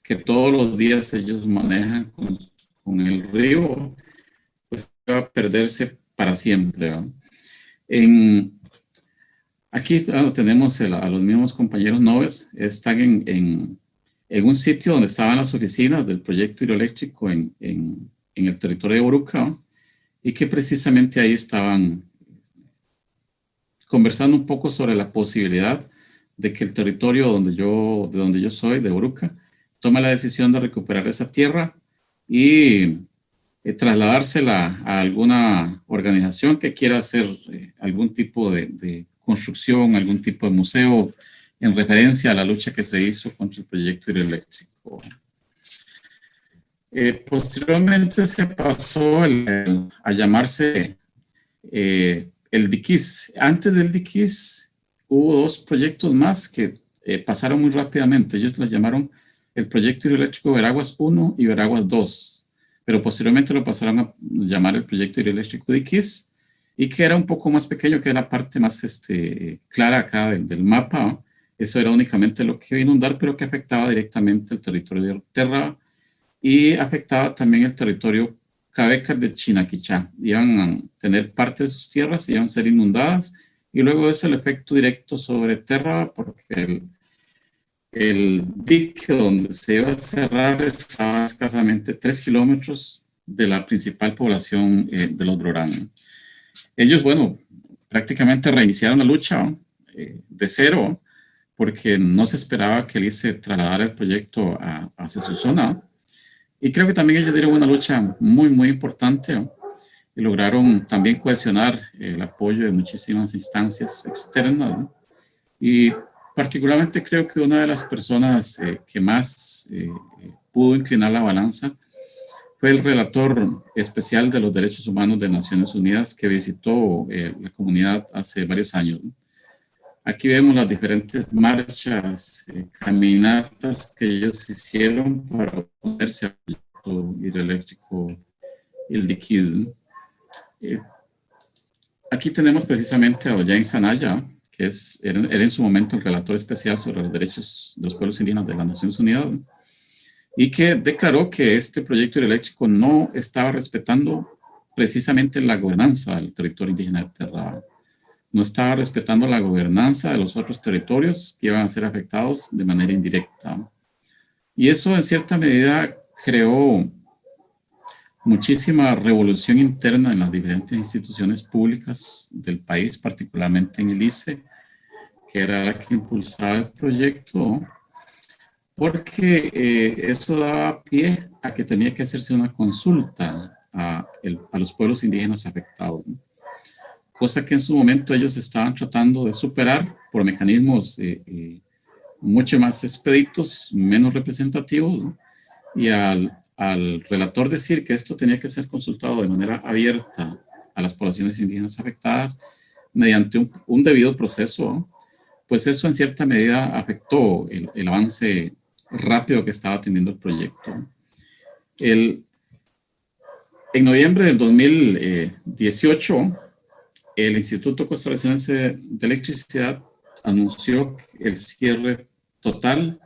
que todos los días ellos manejan con el río, pues va a perderse para siempre, ¿no? Aquí tenemos a los mismos compañeros NOVES, están en un sitio donde estaban las oficinas del proyecto hidroeléctrico en el territorio de Boruca, ¿no? Y que precisamente ahí estaban conversando un poco sobre la posibilidad de que el territorio de donde yo soy, de Oruca, toma la decisión de recuperar esa tierra y trasladársela a alguna organización que quiera hacer algún tipo de construcción, algún tipo de museo en referencia a la lucha que se hizo contra el proyecto hidroeléctrico. Posteriormente se pasó a llamarse el DIQIS. Antes del DIQIS hubo dos proyectos más que pasaron muy rápidamente. Ellos lo llamaron el proyecto hidroeléctrico Veraguas 1 y Veraguas 2, pero posteriormente lo pasaron a llamar el proyecto hidroeléctrico DIQIS, y que era un poco más pequeño, que era la parte más clara acá del mapa, ¿no? Eso era únicamente lo que iba a inundar, pero que afectaba directamente el territorio de Terra y afectaba también el territorio Cabecar de Chinaquichá. Iban a tener parte de sus tierras, iban a ser inundadas, y luego es el efecto directo sobre Terra, porque el dique donde se iba a cerrar estaba escasamente 3 kilómetros de la principal población de los Brorán. Ellos, bueno, prácticamente reiniciaron la lucha de cero, porque no se esperaba que el ICE trasladara el proyecto hacia su zona. Y creo que también ellos dieron una lucha muy, muy importante, ¿no? Y lograron también cohesionar el apoyo de muchísimas instancias externas, ¿no? Y particularmente creo que una de las personas que más pudo inclinar la balanza fue el relator especial de los derechos humanos de Naciones Unidas, que visitó la comunidad hace varios años, ¿no? Aquí vemos las diferentes marchas, caminatas que ellos hicieron para oponerse al proyecto hidroeléctrico, el DIQIS, ¿no? Aquí tenemos precisamente a Ollane Zanaya, que era en su momento el relator especial sobre los derechos de los pueblos indígenas de las Naciones Unidas, ¿no? Y que declaró que este proyecto hidroeléctrico no estaba respetando precisamente la gobernanza del territorio indígena de Terra. No estaba respetando la gobernanza de los otros territorios que iban a ser afectados de manera indirecta. Y eso en cierta medida creó muchísima revolución interna en las diferentes instituciones públicas del país, particularmente en el ICE, que era la que impulsaba el proyecto, porque eso daba pie a que tenía que hacerse una consulta a los pueblos indígenas afectados, ¿no? Cosa que en su momento ellos estaban tratando de superar por mecanismos mucho más expeditos, menos representativos, ¿no? Y al relator decir que esto tenía que ser consultado de manera abierta a las poblaciones indígenas afectadas mediante un debido proceso, ¿no? Pues eso en cierta medida afectó el avance rápido que estaba teniendo el proyecto. En noviembre del 2018, el Instituto Costarricense de Electricidad anunció el cierre total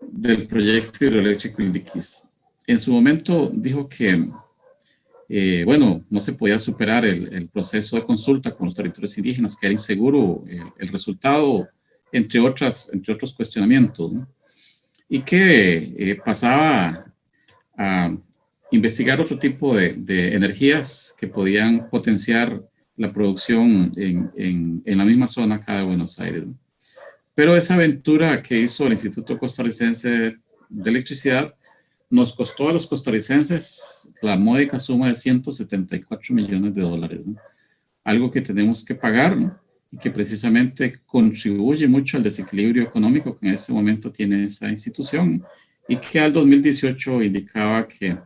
del proyecto hidroeléctrico Ildiquis. En su momento dijo que, bueno, no se podía superar el proceso de consulta con los territorios indígenas, que era inseguro el resultado, entre otros cuestionamientos, ¿no? Y que pasaba a investigar otro tipo de energías que podían potenciar la producción en la misma zona acá de Buenos Aires, ¿no? Pero esa aventura que hizo el Instituto Costarricense de Electricidad nos costó a los costarricenses la módica suma de $174 millones, ¿no? Algo que tenemos que pagar, ¿no? Y que precisamente contribuye mucho al desequilibrio económico que en este momento tiene esa institución, y que al 2018 indicaba que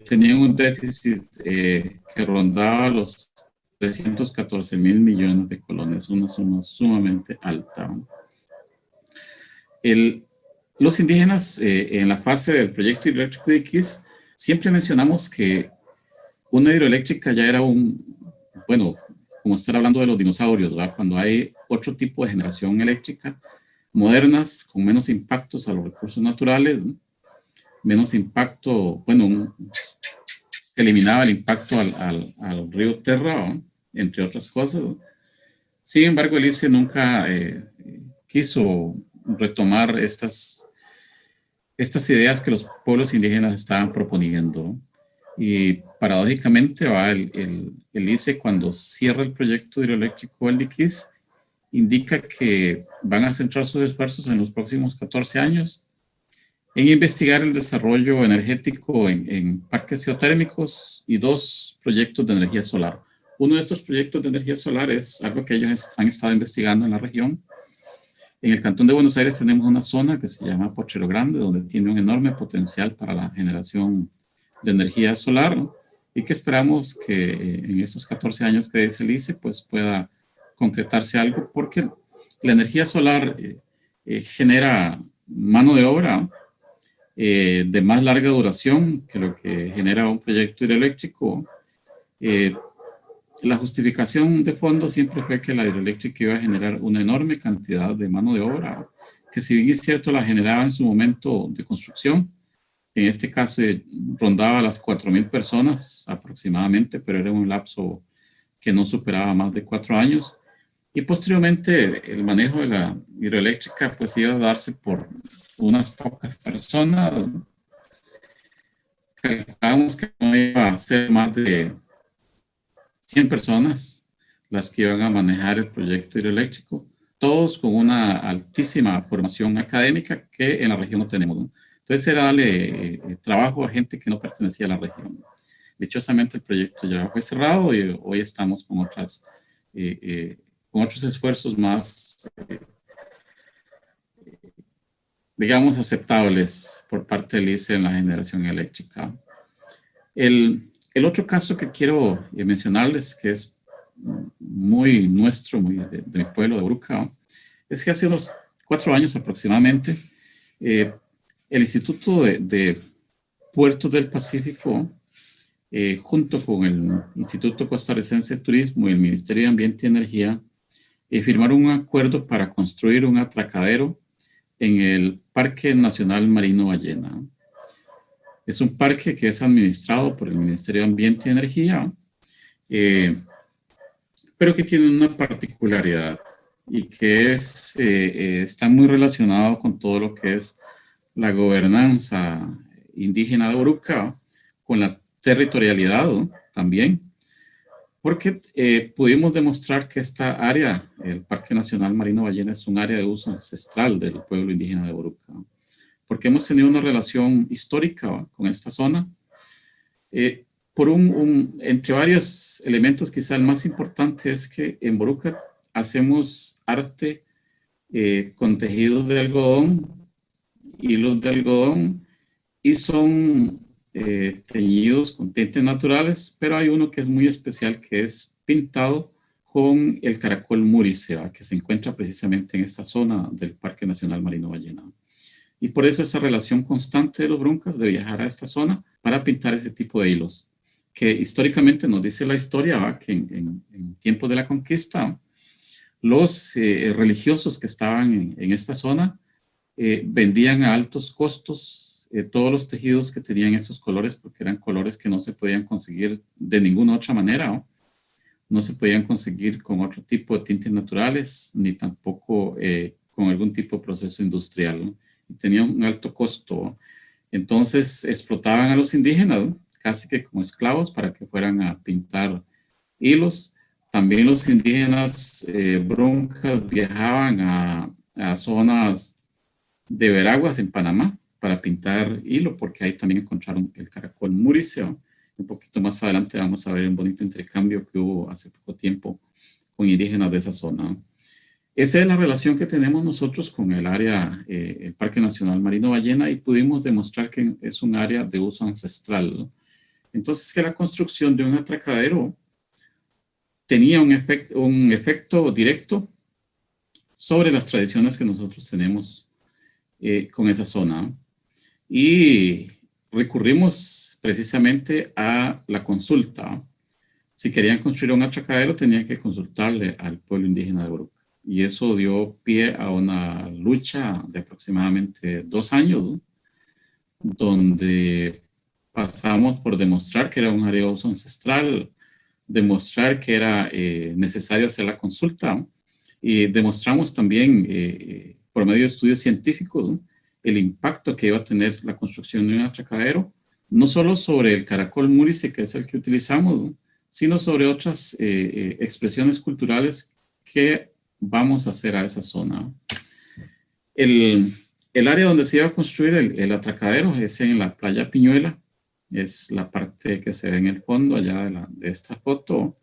tenían un déficit que rondaba los 314.000 millones de colones, una suma sumamente alta. Los indígenas en la fase del proyecto hidroeléctrico X siempre mencionamos que una hidroeléctrica ya era bueno, como estar hablando de los dinosaurios, ¿verdad? Cuando hay otro tipo de generación eléctrica, modernas, con menos impactos a los recursos naturales, ¿no? Menos impacto, bueno, se eliminaba el impacto al río Terra, ¿no? Entre otras cosas, ¿no? Sin embargo, el ICE nunca quiso retomar estas ideas que los pueblos indígenas estaban proponiendo, ¿no? Y paradójicamente va el ICE, cuando cierra el proyecto hidroeléctrico El Diquis, indica que van a centrar sus esfuerzos en los próximos 14 años en investigar el desarrollo energético en parques geotérmicos y 2 proyectos de energía solar. Uno de estos proyectos de energía solar es algo que ellos han estado investigando en la región. En el Cantón de Buenos Aires tenemos una zona que se llama Potrero Grande, donde tiene un enorme potencial para la generación de energía solar, ¿no? Y que esperamos que en estos 14 años que dice el ICE, pues pueda concretarse algo, porque la energía solar genera mano de obra de más larga duración que lo que genera un proyecto hidroeléctrico. La justificación de fondo siempre fue que la hidroeléctrica iba a generar una enorme cantidad de mano de obra, que si bien es cierto la generaba en su momento de construcción, en este caso rondaba las 4,000 personas aproximadamente, pero era un lapso que no superaba más de 4 años. Y posteriormente el manejo de la hidroeléctrica pues iba a darse por unas pocas personas. Calculamos que no iba a ser más de 100 personas las que iban a manejar el proyecto hidroeléctrico, todos con una altísima formación académica que en la región no tenemos, ¿no? Entonces era darle trabajo a gente que no pertenecía a la región. Dichosamente el proyecto ya fue cerrado y hoy estamos con otros esfuerzos más, digamos, aceptables por parte del ICE en la generación eléctrica. El otro caso que quiero mencionarles, que es muy nuestro, muy de mi pueblo de Borucao, es que hace unos 4 años aproximadamente, el Instituto de Puertos del Pacífico, junto con el Instituto Costarricense de Turismo y el Ministerio de Ambiente y Energía, firmaron un acuerdo para construir un atracadero en el Parque Nacional Marino Ballena. Es un parque que es administrado por el Ministerio de Ambiente y Energía, pero que tiene una particularidad y que está muy relacionado con todo lo que es la gobernanza indígena de Borucao, con la territorialidad, ¿no? También, porque pudimos demostrar que esta área, el Parque Nacional Marino Ballena, es un área de uso ancestral del pueblo indígena de Borucao, porque hemos tenido una relación histórica, ¿va?, con esta zona, por entre varios elementos. Quizá el más importante es que en Borucao hacemos arte con tejidos de algodón, hilos de algodón, y son teñidos con tintes naturales, pero hay uno que es muy especial, que es pintado con el caracol muricea, que se encuentra precisamente en esta zona del Parque Nacional Marino Ballena. Y por eso esa relación constante de los bruncas de viajar a esta zona para pintar ese tipo de hilos, que históricamente nos dice la historia, ¿va?, que en tiempos de la conquista, los religiosos que estaban en esta zona vendían a altos costos todos los tejidos que tenían estos colores, porque eran colores que no se podían conseguir de ninguna otra manera, ¿no? No se podían conseguir con otro tipo de tintes naturales, ni tampoco con algún tipo de proceso industrial, ¿no? Y tenían un alto costo, ¿no? Entonces explotaban a los indígenas, ¿no?, casi que como esclavos, para que fueran a pintar hilos. También los indígenas bruncas viajaban a zonas de Veraguas en Panamá para pintar hilo, porque ahí también encontraron el caracol muriceo. Un poquito más adelante vamos a ver un bonito intercambio que hubo hace poco tiempo con indígenas de esa zona. Esa es la relación que tenemos nosotros con el área, el Parque Nacional Marino Ballena, y pudimos demostrar que es un área de uso ancestral, ¿no? Entonces, que la construcción de un atracadero tenía un efecto directo sobre las tradiciones que nosotros tenemos con esa zona. Y recurrimos precisamente a la consulta. Si querían construir un atracadero, tenían que consultarle al pueblo indígena de Borucao. Y eso dio pie a una lucha de aproximadamente 2 años, ¿no?, donde pasamos por demostrar que era un área de uso ancestral, demostrar que era necesario hacer la consulta, ¿no?, y demostramos también por medio de estudios científicos, ¿no?, el impacto que iba a tener la construcción de un atracadero, no solo sobre el caracol murice, que es el que utilizamos, ¿no?, sino sobre otras expresiones culturales que vamos a hacer a esa zona. El área donde se iba a construir el atracadero es en la playa Piñuela, es la parte que se ve en el fondo allá de esta foto.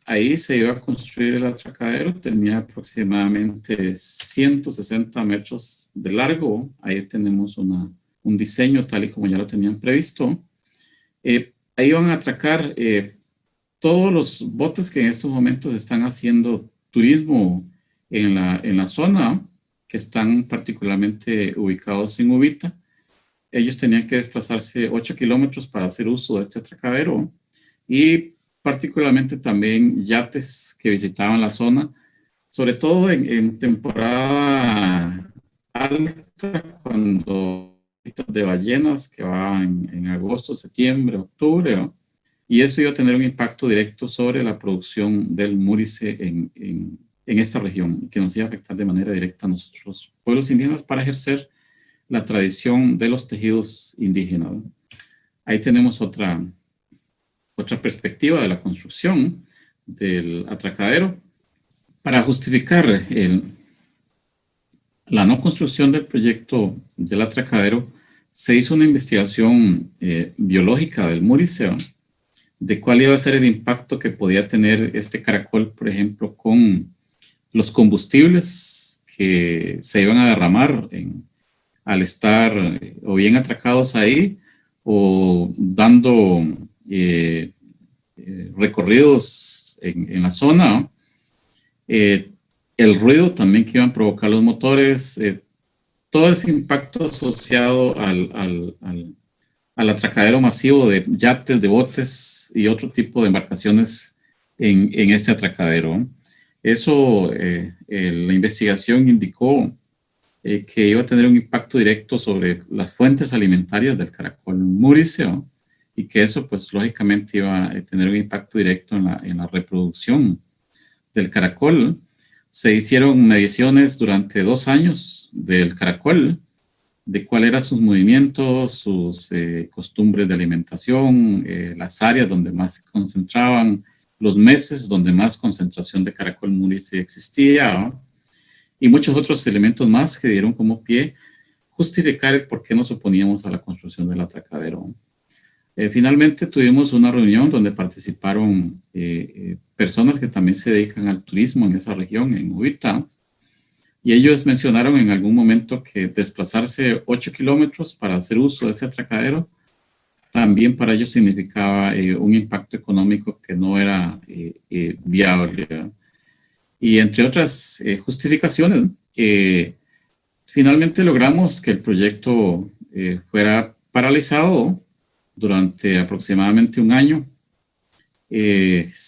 Ahí se iba a construir el atracadero, tenía aproximadamente 160 metros de largo. Ahí tenemos un diseño tal y como ya lo tenían previsto. Ahí van a atracar todos los botes que en estos momentos están haciendo turismo en la zona, que están particularmente ubicados en Uvita. Ellos tenían que desplazarse 8 kilómetros para hacer uso de este atracadero, y particularmente también yates que visitaban la zona, sobre todo en temporada alta, cuando de ballenas, que va en agosto, septiembre, octubre, ¿no? Y eso iba a tener un impacto directo sobre la producción del múrice en esta región, que nos iba a afectar de manera directa a nuestros pueblos indígenas para ejercer la tradición de los tejidos indígenas, ¿no? Ahí tenemos otra perspectiva de la construcción del atracadero. Para justificar la no construcción del proyecto del atracadero, se hizo una investigación biológica del múrice, de cuál iba a ser el impacto que podía tener este caracol, por ejemplo, con los combustibles que se iban a derramar al estar o bien atracados ahí, o dando recorridos en la zona, ¿no? El ruido también que iban a provocar los motores, todo ese impacto asociado al atracadero masivo de yates, de botes y otro tipo de embarcaciones en este atracadero. Eso, la investigación indicó que iba a tener un impacto directo sobre las fuentes alimentarias del caracol múrice, y que eso, pues, lógicamente iba a tener un impacto directo en la reproducción del caracol. Se hicieron mediciones durante 2 años del caracol, de cuáles eran sus movimientos, sus costumbres de alimentación, las áreas donde más se concentraban, los meses donde más concentración de caracol múrice existía, ¿no? Y muchos otros elementos más que dieron como pie justificar el por qué nos oponíamos a la construcción del atracadero. Finalmente tuvimos una reunión donde participaron personas que también se dedican al turismo en esa región, en Uvita, y ellos mencionaron en algún momento que desplazarse 8 kilómetros para hacer uso de ese atracadero también para ellos significaba un impacto económico que no era viable, ¿verdad? Y entre otras justificaciones, finalmente logramos que el proyecto fuera paralizado durante aproximadamente 1 año,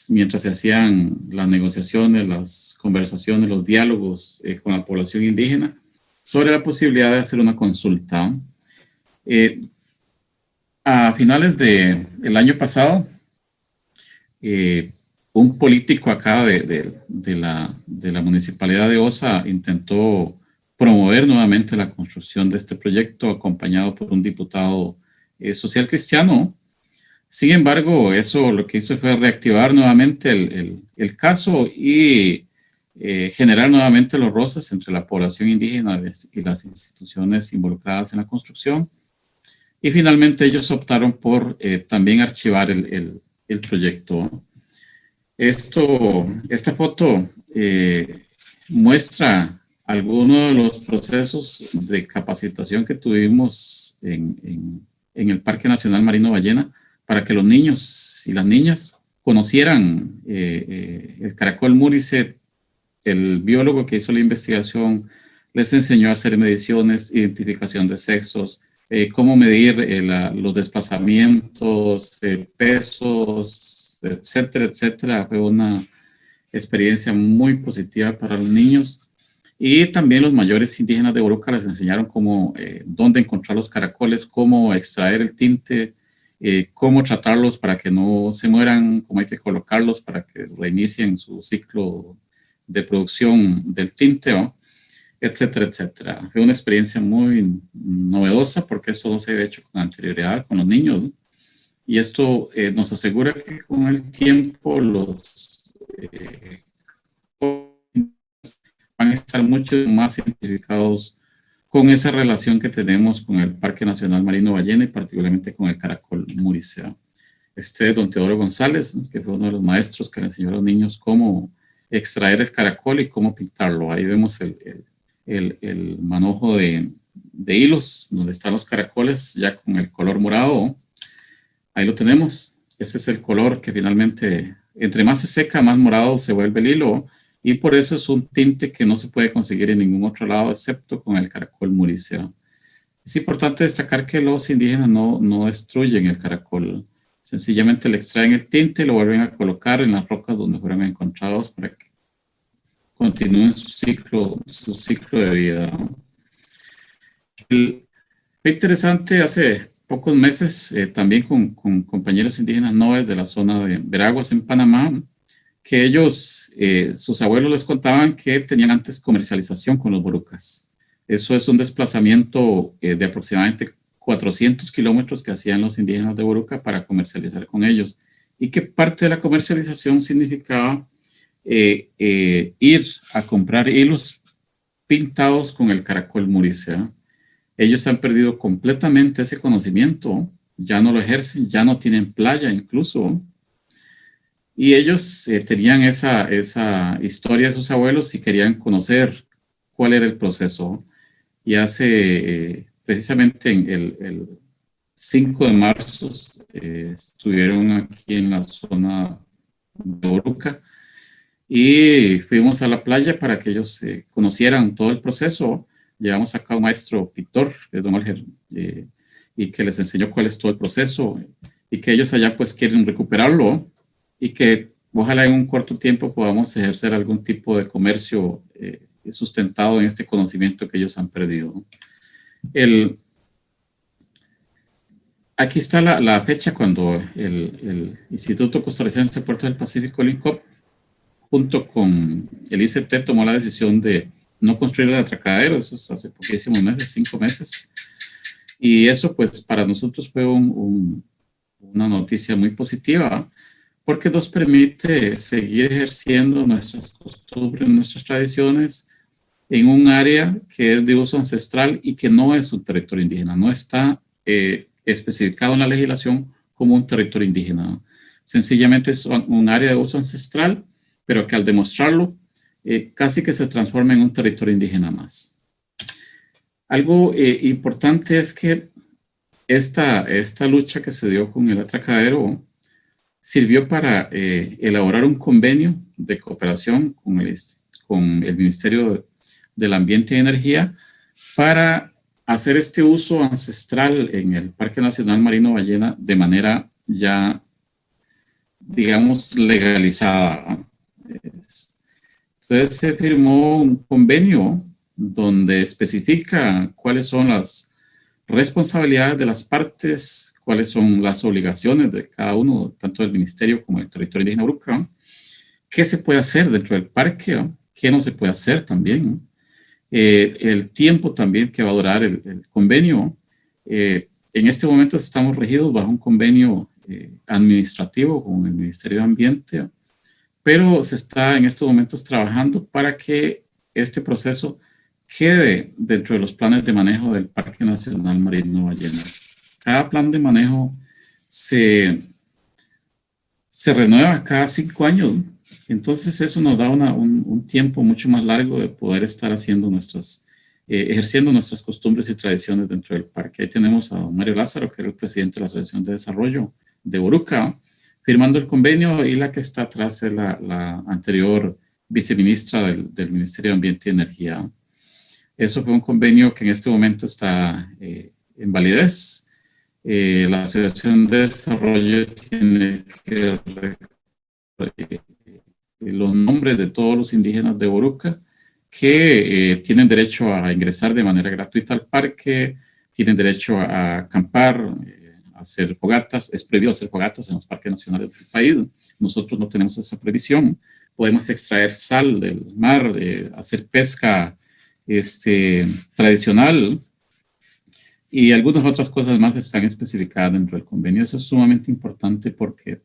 mientras se hacían las negociaciones, las conversaciones, los diálogos con la población indígena sobre la posibilidad de hacer una consulta. A finales del año pasado, un político acá de la municipalidad de Osa intentó promover nuevamente la construcción de este proyecto, acompañado por un diputado social cristiano. Sin embargo, eso lo que hizo fue reactivar nuevamente el caso y generar nuevamente los roces entre la población indígena y las instituciones involucradas en la construcción. Y finalmente ellos optaron por también archivar el proyecto. Esta foto muestra algunos de los procesos de capacitación que tuvimos en el Parque Nacional Marino Ballena, para que los niños y las niñas conocieran el caracol múrice. El biólogo que hizo la investigación les enseñó a hacer mediciones, identificación de sexos, cómo medir los desplazamientos, pesos, etcétera, etcétera. Fue una experiencia muy positiva para los niños. Y también los mayores indígenas de Boruca les enseñaron dónde encontrar los caracoles, cómo extraer el tinte, cómo tratarlos para que no se mueran, cómo hay que colocarlos para que reinicien su ciclo de producción del tinte, ¿no? Etcétera, etcétera. Fue una experiencia muy novedosa porque esto no se había hecho con anterioridad con los niños, ¿no? Y esto nos asegura que con el tiempo los van a estar mucho más identificados con esa relación que tenemos con el Parque Nacional Marino Ballena y particularmente con el caracol muricea. Este es don Teodoro González, que fue uno de los maestros que le enseñó a los niños cómo extraer el caracol y cómo pintarlo. Ahí vemos el manojo de hilos, donde están los caracoles ya con el color morado. Ahí lo tenemos. Este es el color que finalmente, entre más se seca, más morado se vuelve el hilo. Y por eso es un tinte que no se puede conseguir en ningún otro lado, excepto con el caracol muricea. Es importante destacar que los indígenas no destruyen el caracol. Sencillamente le extraen el tinte y lo vuelven a colocar en las rocas donde fueron encontrados para que continúen su ciclo de vida. Fue interesante hace pocos meses, también con compañeros indígenas noves de la zona de Veraguas en Panamá, que ellos, sus abuelos les contaban que tenían antes comercialización con los borucas. Eso es un desplazamiento de aproximadamente 400 kilómetros que hacían los indígenas de Boruca para comercializar con ellos, y que parte de la comercialización significaba ir a comprar hilos pintados con el caracol muricea. Ellos han perdido completamente ese conocimiento, ya no lo ejercen, ya no tienen playa incluso, y ellos tenían esa historia de sus abuelos y querían conocer cuál era el proceso. Y hace precisamente en el 5 de marzo estuvieron aquí en la zona de Boruca y fuimos a la playa para que ellos conocieran todo el proceso. Llevamos acá a un maestro pintor, que es don Olger, y que les enseñó cuál es todo el proceso y que ellos allá pues quieren recuperarlo y que ojalá en un corto tiempo podamos ejercer algún tipo de comercio sustentado en este conocimiento que ellos han perdido. Aquí está la fecha cuando el Instituto Costarricense de Puertos del Pacífico, el INCOP, junto con el ICT, tomó la decisión de no construir el atracadero. Eso es hace poquísimos meses, 5 meses. Y eso pues para nosotros fue una noticia muy positiva, porque nos permite seguir ejerciendo nuestras costumbres, nuestras tradiciones en un área que es de uso ancestral y que no es un territorio indígena, no está especificado en la legislación como un territorio indígena. Sencillamente es un área de uso ancestral, pero que al demostrarlo casi que se transforma en un territorio indígena más. Algo importante es que esta lucha que se dio con el atracadero sirvió para elaborar un convenio de cooperación con el Ministerio del Ambiente y Energía para hacer este uso ancestral en el Parque Nacional Marino Ballena de manera ya, digamos, legalizada. Entonces se firmó un convenio donde especifica cuáles son las responsabilidades de las partes, cuáles son las obligaciones de cada uno, tanto del ministerio como del territorio indígena Boruca, qué se puede hacer dentro del parque, qué no se puede hacer también, el tiempo también que va a durar el convenio. En este momento estamos regidos bajo un convenio administrativo con el Ministerio de Ambiente, pero se está en estos momentos trabajando para que este proceso quede dentro de los planes de manejo del Parque Nacional Marino Ballena. Cada plan de manejo se renueva cada 5 años. Entonces eso nos da un tiempo mucho más largo de poder estar haciendo ejerciendo nuestras costumbres y tradiciones dentro del parque. Ahí tenemos a don Mario Lázaro, que era el presidente de la Asociación de Desarrollo de Boruca, firmando el convenio, y la que está atrás es la anterior viceministra del Ministerio de Ambiente y Energía. Eso fue un convenio que en este momento está en validez. La Asociación de Desarrollo tiene que los nombres de todos los indígenas de Boruca que tienen derecho a ingresar de manera gratuita al parque, tienen derecho a acampar, a hacer fogatas. Es prohibido hacer fogatas en los parques nacionales del país. Nosotros no tenemos esa prohibición. Podemos extraer sal del mar, hacer pesca tradicional, y algunas otras cosas más están especificadas dentro del convenio. Eso es sumamente importante porque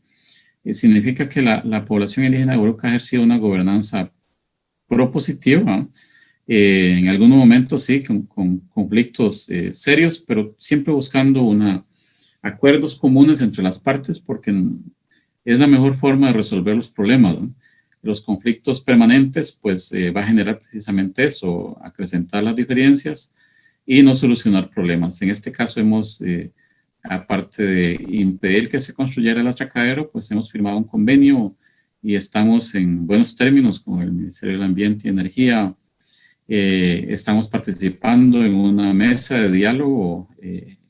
significa que la población indígena de Boruca ha ejercido una gobernanza propositiva en algunos momentos sí, con conflictos serios, pero siempre buscando acuerdos comunes entre las partes, porque es la mejor forma de resolver los problemas, ¿no? Los conflictos permanentes, pues va a generar precisamente eso, acrecentar las diferencias y no solucionar problemas. En este caso hemos, aparte de impedir que se construyera el atracadero, pues hemos firmado un convenio y estamos en buenos términos con el Ministerio del Ambiente y Energía. Estamos participando en una mesa de diálogo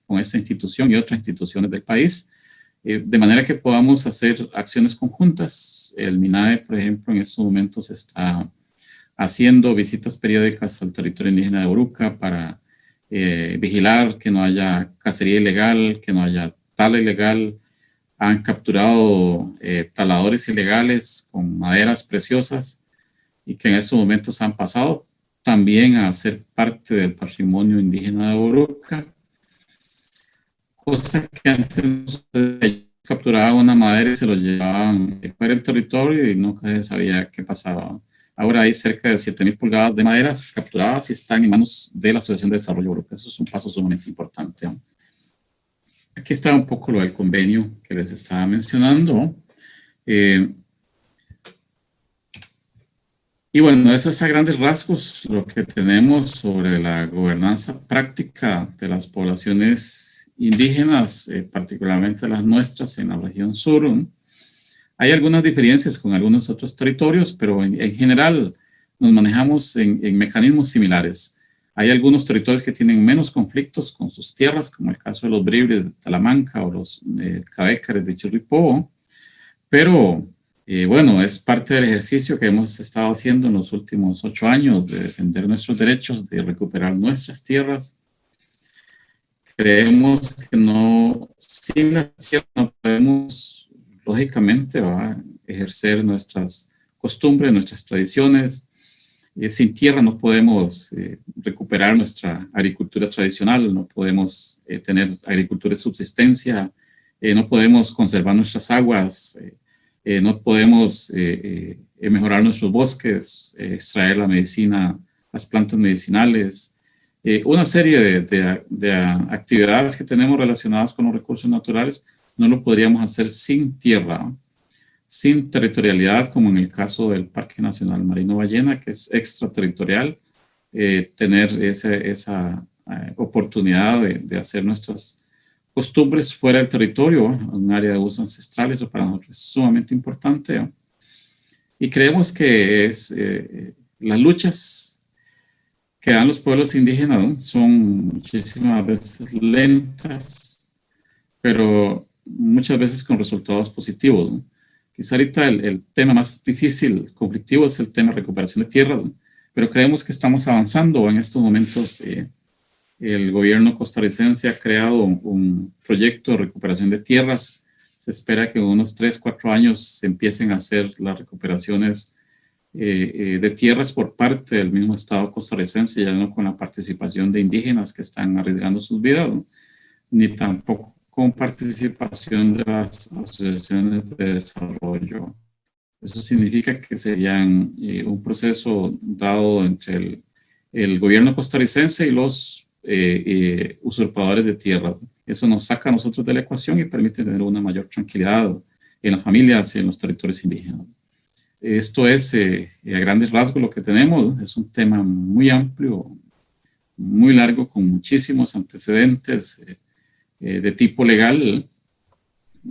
con esta institución y otras instituciones del país, de manera que podamos hacer acciones conjuntas. El MINAE, por ejemplo, en estos momentos está haciendo visitas periódicas al territorio indígena de Oruca para vigilar que no haya cacería ilegal, que no haya tala ilegal. Han capturado taladores ilegales con maderas preciosas y que en estos momentos han pasado también a ser parte del patrimonio indígena de Oruca, cosa que antes no se capturaba una madera y se lo llevaban fuera del territorio y nunca se sabía qué pasaba. Ahora hay cerca de 7.000 pulgadas de maderas capturadas y están en manos de la Asociación de Desarrollo Oruca. Eso es un paso sumamente importante. Aquí está un poco lo del convenio que les estaba mencionando. Y bueno, eso es a grandes rasgos lo que tenemos sobre la gobernanza práctica de las poblaciones indígenas, particularmente las nuestras en la región sur. Hay algunas diferencias con algunos otros territorios, pero en general nos manejamos en mecanismos similares. Hay algunos territorios que tienen menos conflictos con sus tierras, como el caso de los Bribres de Talamanca o los Cabécares de Chirripó, pero bueno, es parte del ejercicio que hemos estado haciendo en los últimos 8 años de defender nuestros derechos, de recuperar nuestras tierras. Creemos que sin la tierra no podemos, lógicamente, ejercer nuestras costumbres, nuestras tradiciones. Sin tierra no podemos recuperar nuestra agricultura tradicional, no podemos tener agricultura de subsistencia, no podemos conservar nuestras aguas, no podemos mejorar nuestros bosques, extraer la medicina, las plantas medicinales, una serie de actividades que tenemos relacionadas con los recursos naturales, no lo podríamos hacer sin tierra, sin territorialidad, como en el caso del Parque Nacional Marino Ballena, que es extraterritorial, tener esa oportunidad de hacer nuestras costumbres fuera del territorio, un área de usos ancestrales, eso para nosotros es sumamente importante. Y creemos que las luchas que dan los pueblos indígenas, ¿no?, son muchísimas veces lentas, pero muchas veces con resultados positivos, ¿no? Quizá ahorita el tema más difícil, conflictivo, es el tema de recuperación de tierras, ¿no?, pero creemos que estamos avanzando. En estos momentos el gobierno costarricense ha creado un proyecto de recuperación de tierras. Se espera que en unos 3, 4 años se empiecen a hacer las recuperaciones de tierras por parte del mismo Estado costarricense, ya no con la participación de indígenas que están arriesgando sus vidas, ¿no?, ni tampoco con participación de las asociaciones de desarrollo. Eso significa que serían un proceso dado entre el gobierno costarricense y los usurpadores de tierras. Eso nos saca a nosotros de la ecuación y permite tener una mayor tranquilidad en las familias y en los territorios indígenas. Esto es a grandes rasgos lo que tenemos. Es un tema muy amplio, muy largo, con muchísimos antecedentes de tipo legal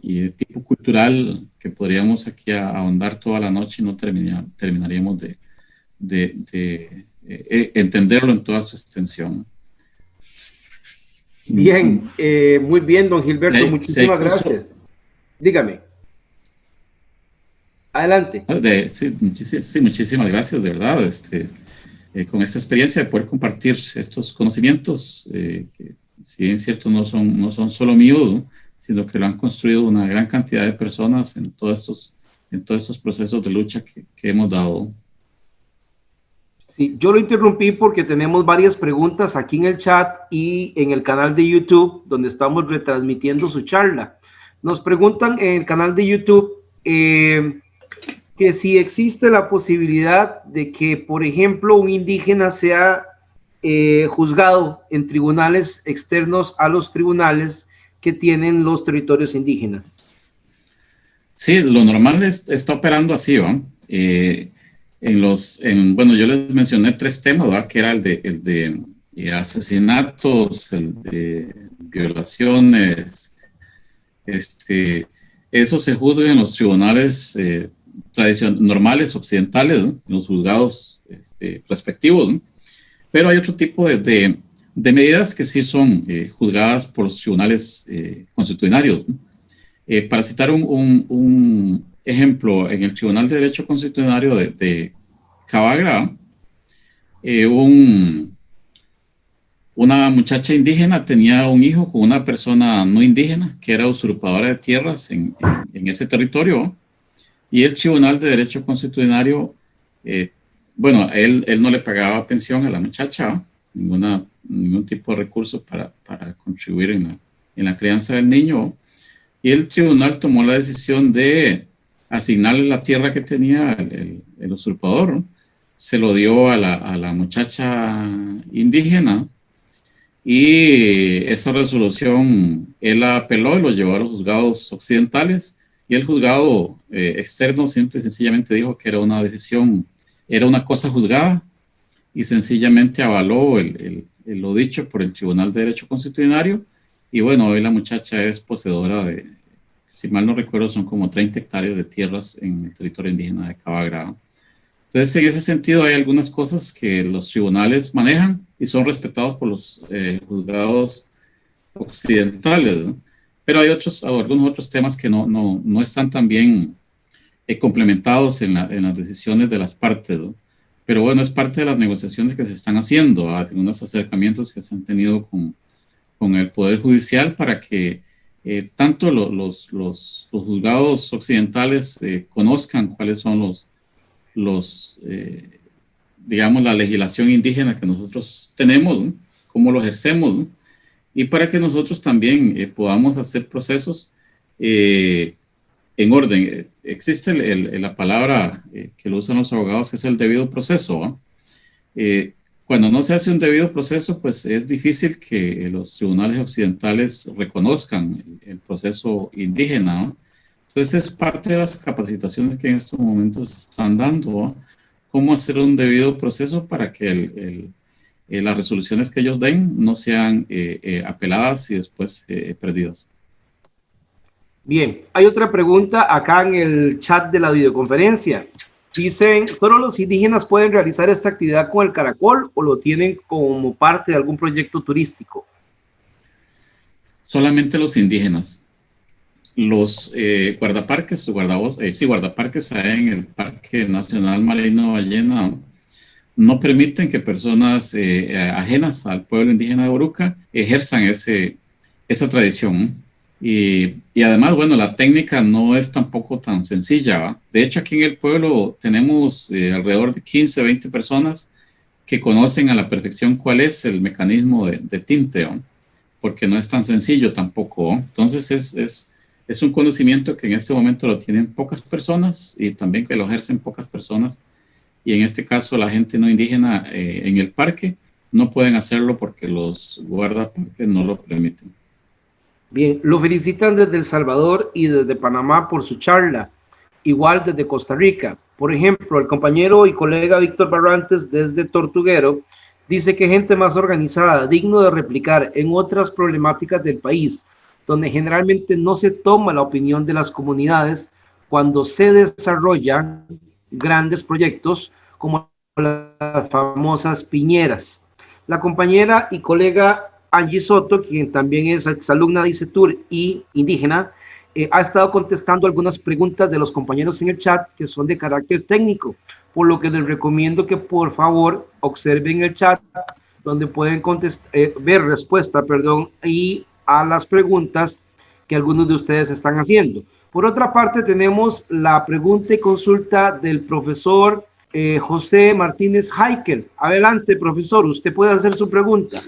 y de tipo cultural que podríamos aquí ahondar toda la noche y no terminaríamos de entenderlo en toda su extensión. Bien, muy bien, don Gilberto, muchísimas gracias. Dígame. Adelante. Sí, muchísimas gracias, de verdad, con esta experiencia de poder compartir estos conocimientos, que si bien es cierto no son solo míos, ¿no?, sino que lo han construido una gran cantidad de personas en todos estos procesos de lucha que hemos dado. Sí, yo lo interrumpí porque tenemos varias preguntas aquí en el chat y en el canal de YouTube, donde estamos retransmitiendo su charla. Nos preguntan en el canal de YouTube, que si existe la posibilidad de que, por ejemplo, un indígena sea juzgado en tribunales externos a los tribunales que tienen los territorios indígenas. Sí, lo normal está operando así, ¿va? Bueno, yo les mencioné 3 temas, ¿va? Que era el de asesinatos, el de violaciones, eso se juzga en los tribunales normales, occidentales, ¿no? En los juzgados respectivos, ¿no? Pero hay otro tipo de medidas que sí son juzgadas por los tribunales constitucionarios, ¿no? Para citar un ejemplo, en el Tribunal de Derecho Constitucional de Cabagra, una muchacha indígena tenía un hijo con una persona no indígena que era usurpadora de tierras en ese territorio, y el Tribunal de Derecho Constitucional, bueno, él no le pagaba pensión a la muchacha, ningún tipo de recurso para contribuir en la crianza del niño, y el tribunal tomó la decisión de asignarle la tierra que tenía el usurpador, ¿no? Se lo dio a la muchacha indígena, y esa resolución él la apeló y lo llevó a los juzgados occidentales, y el juzgado externo simple y sencillamente dijo que era una decisión, era una cosa juzgada, y sencillamente avaló lo dicho por el Tribunal de Derecho Constitucional. Y bueno, hoy la muchacha es poseedora de, si mal no recuerdo, son como 30 hectáreas de tierras en el territorio indígena de Cabagra. Entonces, en ese sentido, hay algunas cosas que los tribunales manejan y son respetados por los juzgados occidentales, ¿no? Pero hay algunos otros temas que no están tan bien complementados en las decisiones de las partes, ¿no? Pero bueno, es parte de las negociaciones que se están haciendo, ¿no? Algunos acercamientos que se han tenido con el Poder Judicial para que tanto los juzgados occidentales conozcan cuáles son digamos, la legislación indígena que nosotros tenemos, ¿no? Cómo lo ejercemos, ¿no? Y para que nosotros también podamos hacer procesos en orden. Existe la palabra que lo usan los abogados, que es el debido proceso, ¿no? Cuando no se hace un debido proceso, pues es difícil que los tribunales occidentales reconozcan el proceso indígena, ¿no? Entonces es parte de las capacitaciones que en estos momentos se están dando, ¿no? Cómo hacer un debido proceso para que las resoluciones que ellos den no sean apeladas y después perdidas. Bien, hay otra pregunta acá en el chat de la videoconferencia. Dicen, ¿solo los indígenas pueden realizar esta actividad con el caracol o lo tienen como parte de algún proyecto turístico? Solamente los indígenas. Los guardaparques, guardaparques en el Parque Nacional Marino Ballena no permiten que personas ajenas al pueblo indígena de Boruca ejerzan esa tradición. Y además, bueno, la técnica no es tampoco tan sencilla, ¿va? De hecho, aquí en el pueblo tenemos alrededor de 15, 20 personas que conocen a la perfección cuál es el mecanismo de tinte, ¿va? Porque no es tan sencillo tampoco, ¿va? Entonces es un conocimiento que en este momento lo tienen pocas personas y también que lo ejercen pocas personas. Y en este caso la gente no indígena en el parque no pueden hacerlo porque los guardaparques no lo permiten. Bien, lo felicitan desde El Salvador y desde Panamá por su charla, igual desde Costa Rica. Por ejemplo, el compañero y colega Víctor Barrantes desde Tortuguero dice que gente más organizada, digno de replicar en otras problemáticas del país, donde generalmente no se toma la opinión de las comunidades cuando se desarrollan grandes proyectos como las famosas piñeras. La compañera y colega Angie Soto, quien también es exalumna de ICETUR y indígena, ha estado contestando algunas preguntas de los compañeros en el chat que son de carácter técnico, por lo que les recomiendo que por favor observen el chat donde pueden ver respuesta, y a las preguntas que algunos de ustedes están haciendo. Por otra parte, tenemos la pregunta y consulta del profesor José Martínez Heikel. Adelante, profesor, usted puede hacer su pregunta.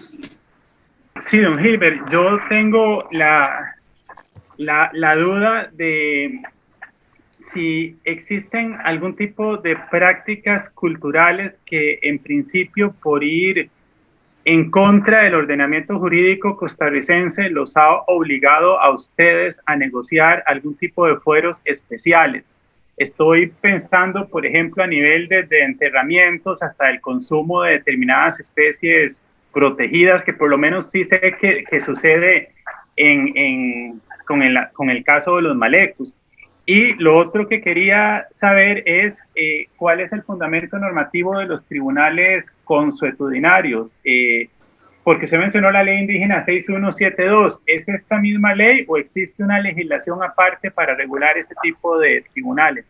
Sí, don Gilbert, yo tengo la duda si existen algún tipo de prácticas culturales que en principio por ir en contra del ordenamiento jurídico costarricense los ha obligado a ustedes a negociar algún tipo de fueros especiales. Estoy pensando, por ejemplo, a nivel de enterramientos hasta el consumo de determinadas especies protegidas, que por lo menos sí sé que sucede con el caso de los malecus. Y lo otro que quería saber es cuál es el fundamento normativo de los tribunales consuetudinarios. Porque se mencionó la ley indígena 6172. ¿Es esta misma ley o existe una legislación aparte para regular ese tipo de tribunales?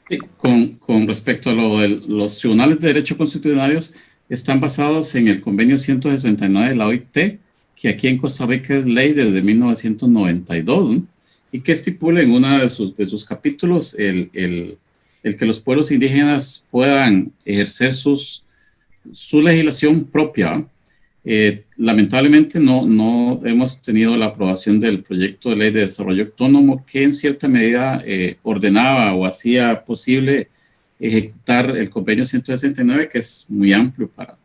Sí, con respecto a lo de los tribunales de derecho constitucionales, están basados en el convenio 169 de la OIT, que aquí en Costa Rica es ley desde 1992, ¿no? Y que estipula en uno de sus capítulos el que los pueblos indígenas puedan ejercer su legislación propia. Lamentablemente no hemos tenido la aprobación del proyecto de ley de desarrollo autónomo que en cierta medida ordenaba o hacía posible ejecutar el convenio 169, que es muy amplio para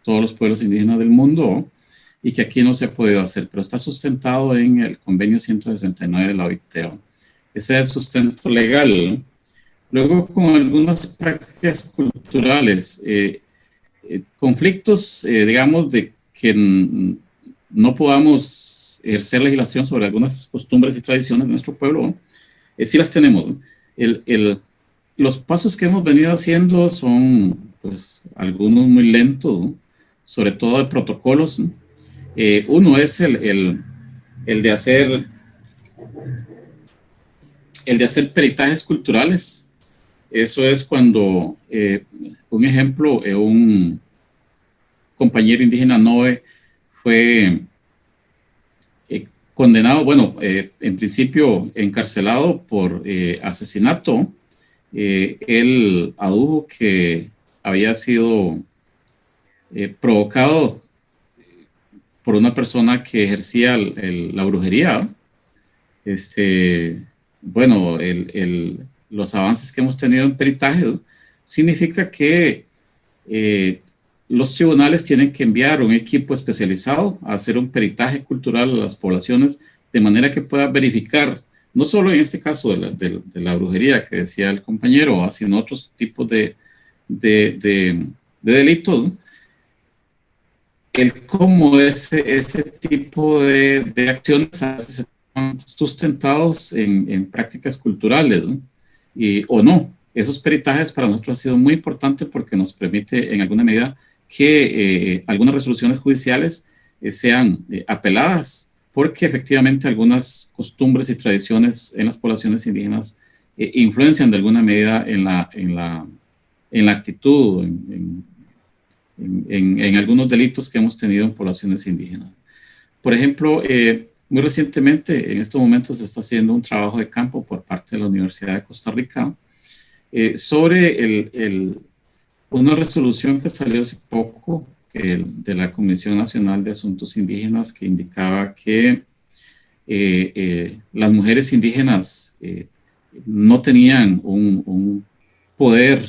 todos los pueblos indígenas del mundo y que aquí no se ha podido hacer, pero está sustentado en el convenio 169 de la OIT. Ese es el sustento legal. Luego, con algunas prácticas culturales, conflictos, digamos, de que no podamos ejercer legislación sobre algunas costumbres y tradiciones de nuestro pueblo, sí las tenemos, ¿no? Los pasos que hemos venido haciendo son, pues, algunos muy lentos, ¿no? Sobre todo de protocolos, ¿no? Uno es el de hacer peritajes culturales. Eso es cuando, un ejemplo, un compañero indígena Noe fue condenado, bueno, en principio encarcelado por asesinato. Él adujo que había sido provocado por una persona que ejercía la brujería. Bueno, los avances que hemos tenido en peritaje significa que los tribunales tienen que enviar un equipo especializado a hacer un peritaje cultural a las poblaciones de manera que pueda verificar, no solo en este caso de la brujería que decía el compañero, sino otros tipos de delitos, ¿no? El cómo ese tipo de acciones están sustentados en prácticas culturales, ¿no? O no. Esos peritajes para nosotros han sido muy importantes porque nos permite en alguna medida que algunas resoluciones judiciales sean apeladas, porque efectivamente algunas costumbres y tradiciones en las poblaciones indígenas influencian de alguna medida en la actitud, en algunos delitos que hemos tenido en poblaciones indígenas. Por ejemplo, muy recientemente, en estos momentos, se está haciendo un trabajo de campo por parte de la Universidad de Costa Rica sobre una resolución que salió hace poco de la Comisión Nacional de Asuntos Indígenas que indicaba que las mujeres indígenas no tenían un poder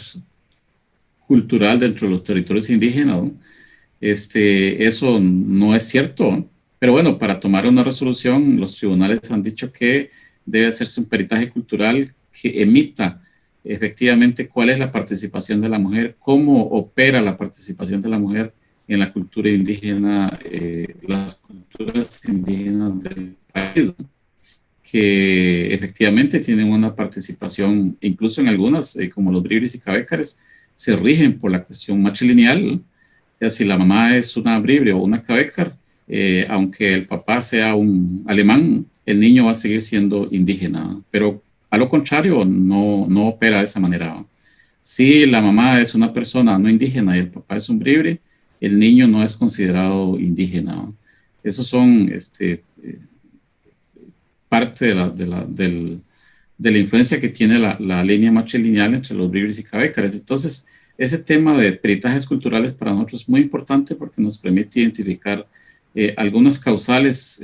cultural dentro de los territorios indígenas, ¿no? Eso no es cierto, ¿no? Pero bueno, para tomar una resolución, los tribunales han dicho que debe hacerse un peritaje cultural que emita efectivamente cuál es la participación de la mujer, cómo opera la participación de la mujer en la cultura indígena, las culturas indígenas del país, ¿no? Que efectivamente tienen una participación, incluso en algunas, como los bribris y cabécares, se rigen por la cuestión matrilineal. Si la mamá es una bribre o una cabécar, aunque el papá sea un alemán, el niño va a seguir siendo indígena, pero a lo contrario, no opera de esa manera. Si la mamá es una persona no indígena y el papá es un bribre, el niño no es considerado indígena. Esos son parte de la influencia que tiene la línea matrilineal entre los bribris y cabécares. Entonces, ese tema de peritajes culturales para nosotros es muy importante porque nos permite identificar algunas causales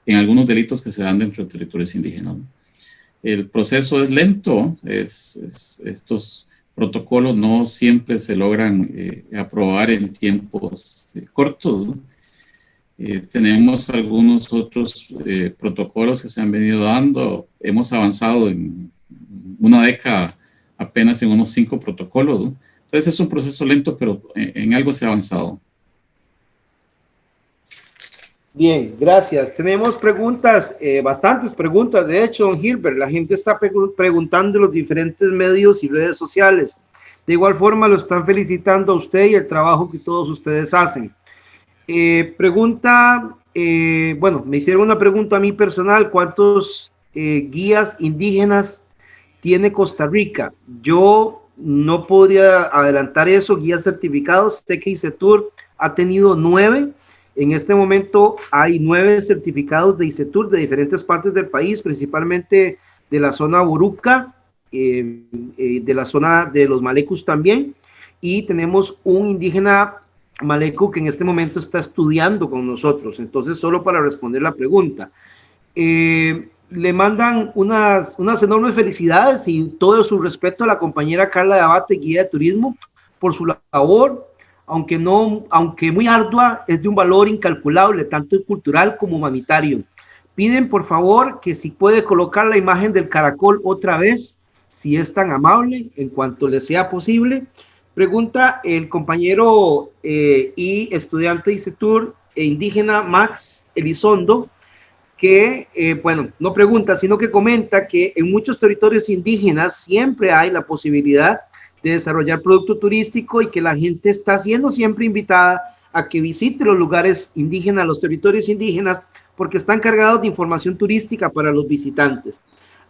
en algunos delitos que se dan dentro de territorios indígenas. El proceso es lento, estos protocolos no siempre se logran aprobar en tiempos cortos. Tenemos algunos otros protocolos que se han venido dando. Hemos avanzado en una década apenas en unos 5 protocolos, ¿no? Entonces es un proceso lento, pero en algo se ha avanzado. Bien, gracias. Tenemos preguntas, bastantes preguntas. De hecho, don Gilbert, la gente está preguntando en los diferentes medios y redes sociales. De igual forma, lo están felicitando a usted y el trabajo que todos ustedes hacen. Pregunta, bueno, me hicieron una pregunta a mí personal. ¿Cuántos guías indígenas tiene Costa Rica? Yo no podría adelantar eso, guías certificados. Sé que ICETUR ha tenido 9. En este momento hay 9 certificados de ICETUR de diferentes partes del país, principalmente de la zona Boruca, de la zona de los Malecus también, y tenemos un indígena Malecu que en este momento está estudiando con nosotros. Entonces, solo para responder la pregunta, le mandan unas enormes felicidades y todo su respeto a la compañera Carla de Abate, guía de turismo, por su labor, aunque muy ardua, es de un valor incalculable, tanto cultural como humanitario. Piden, por favor, que si puede colocar la imagen del caracol otra vez, si es tan amable, en cuanto le sea posible. Pregunta el compañero y estudiante de ICETUR e indígena Max Elizondo, que, bueno, no pregunta, sino que comenta que en muchos territorios indígenas siempre hay la posibilidad de desarrollar producto turístico y que la gente está siendo siempre invitada a que visite los lugares indígenas, los territorios indígenas, porque están cargados de información turística para los visitantes.